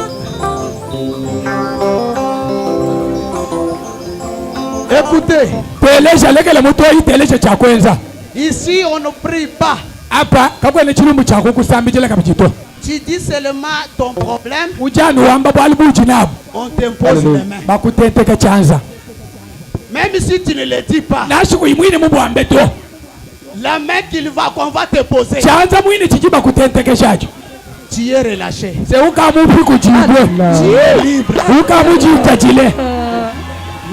écoutez Telesha lekele muto itelesha cha kwenza. ici on ne prie pas Apa kakwene chilumbu cha kukusambijela kabijito. tu dis seulement ton problème Ujani wamba bwali buji nabo. on t'impose les mains Bakutete chanza. même si tu ne le dis pas Nashi kuimwine mubwambe to. la main qu'on va te poser Chanza mwine chijiba kutenteke shacho. tu es relâché Se ukamupi kujibwe. tu es libre Ukamujita chile.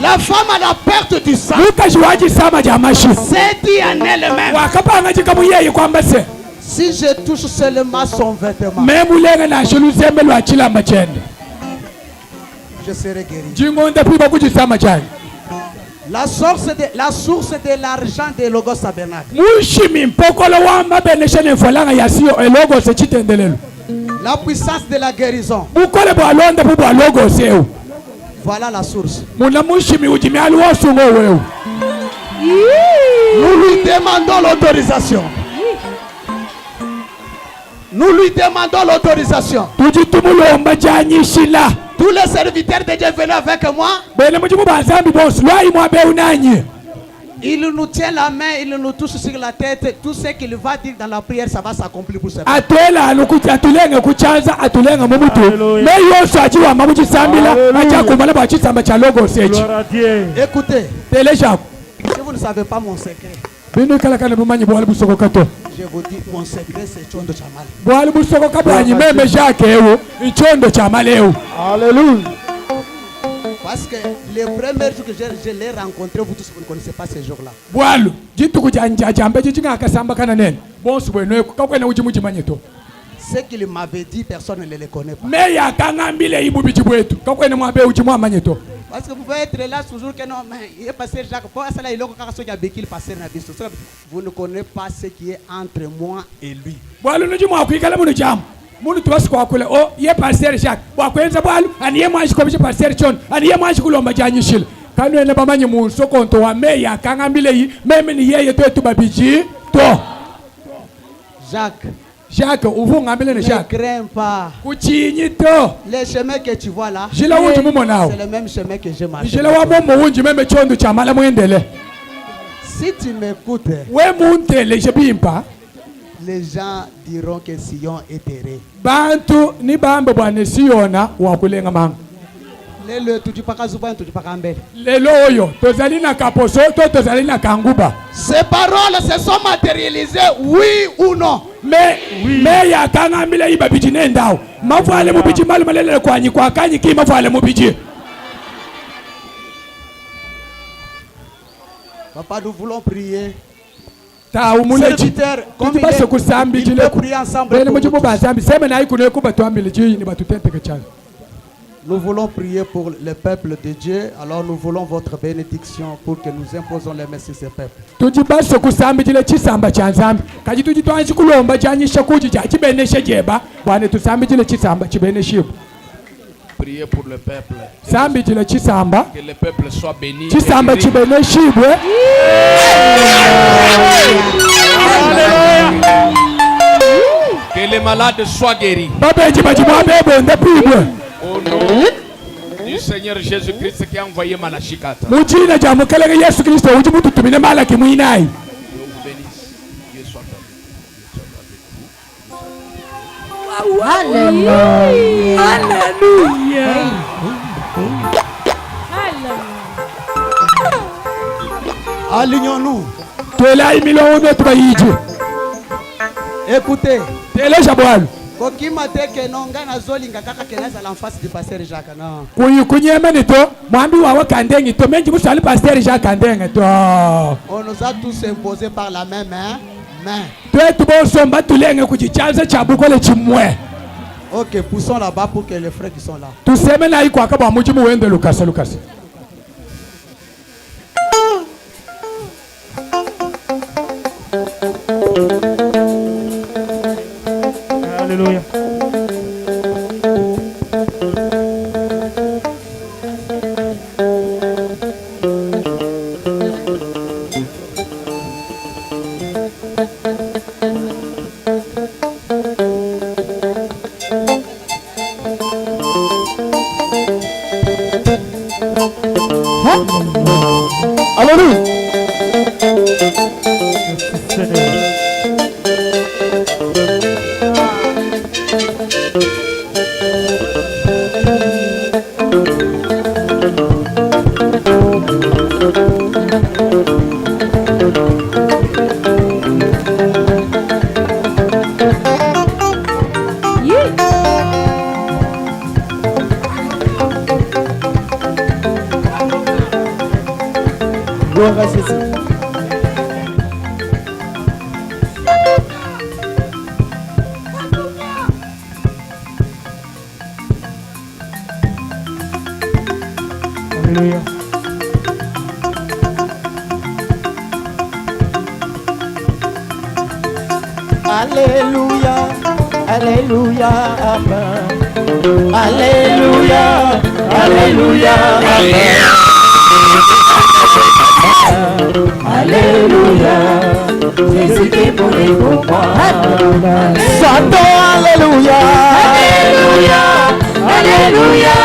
la femme à la perte du sang Ukashiwaji sama jamashi. c'est dit en elle-même Wakapanga chikamuyeyi kwamba se. si je touche seulement son vêtement Memulenga na shuluzembe lwa chilamba chende. je serai guéri Jingonde piba kujisama chani. la source de l'argent de Logos Tabernacle Mushimi mpokolo wamba beneshane mfolanga yasiyo elogo se chitendelelo. la puissance de la guérison Bukole bwa londe bu bwa logo seu. voilà la source Muna mushimi ujimi aluosungo wewe. nous lui demandons l'autorisation nous lui demandons l'autorisation Tujitumulomba janyishila. tous les serviteurs de Dieu venez avec moi Bene mujimu bazambi boss lwai mwa be unanyi. il nous tient la main il nous touche sur la tête tout ce qu'il va dire dans la prière ça va s'accomplir pour ce peuple. Atwela anukuti atulenge kuchanza atulenga mumutu. Alléluia. Me yoso ajiwa mabuji sambila acha kumala ba chisamba cha logo sechi. Gloire à Dieu. écoutez Telesha si vous ne savez pas mon secret binu kala kana bumanyi bwali busoko kato. je vous dis, mon secret c'est Chondo Chamal. Bwali busoko kabwanyi meme Jacques ewo ichondo cha maleo. Alléluia. Parce que les premiers jours que je l'ai rencontré, vous tous vous ne connaissez pas ces jours-là. Bwalu jitu kujanja jambe jinga akasamba kana nene. Bonsu bweno kakwena ujimuji manyeto. Ce qu'il m'avait dit, personne ne le connaît pas. Mais ya kangambile ibubichi bwetu. Kakwena mwabe ujimwa manyeto. Parce que vous pouvez être là toujours que non, mais il est passé Jacques. Pour ça là, il a béquille passé na biso. Vous ne connaissez pas ce qui est entre moi et lui. Bwalu nujimwa kuikala munu jam. Munu tuwasi kwa kule o ye pasteur Jacques. Wakwenza bwalu aniye mwanshi kwa bichi pasteur John. Aniye mwanshi kulomba janyishile. Kanu ene bamanyi mu sokonto wa meya kangambile yi meme ni yeye twetu babichi to. Jacques, ouvre ngambile ne Jacques. Ne crains pas. Kuchinyi to. Le chemin que tu vois là, c'est le même chemin que j'ai marché. Je la wa momo wunji meme chondo cha mala mwendele. Si tu m'écoutes, we muntele je bimpa. Les gens diront que Sion est terré. Bantu ni bambe bwane Siona wa kulenga manga. Lelo tujipaka zuba tujipaka mbele. Lelo oyo tozali na kaposo tozali na kanguba. Ces paroles se sont matérialisées, oui ou non? Mais ya kangambile iba biji nendao. Mafale mu biji malu malele kwanyi kwa kanyi ki mafale mu biji. Papa, nous voulons prier. Ta umuleji. Comme il peut prier ensemble. Nous voulons prier pour le peuple de Dieu. Alors nous voulons votre bénédiction pour que nous imposons les mains sur ce peuple. Priez pour le peuple. Que le peuple soit béni. Que les malades soient guéris. Au nom du Seigneur Jésus-Christ qui a envoyé Malachikata. Dieu vous bénisse. Dieu soit avec vous. Alléluia. Alignons-nous. Écoutez. Kokima teke nonga na zolinga kaka keneza la face du pasteur Jacques non. Kunyeme to mwambi wawe kandengi to menji musali pasteur Jacques kandenge to. On nous a tous imposé par la même main. Twetu bosomba tulenge kuchichanza chabuko le chimwe. OK, poussons là-bas pour que les frères qui sont là. Tuseme na iko akaba mujimu wende Lucas. Alléluia. Alléluia. Alléluia, alléluia, amen. Alléluia, alléluia, amen. Alléluia, Jésus qui est pour moi. Santo, alléluia, alléluia, alléluia.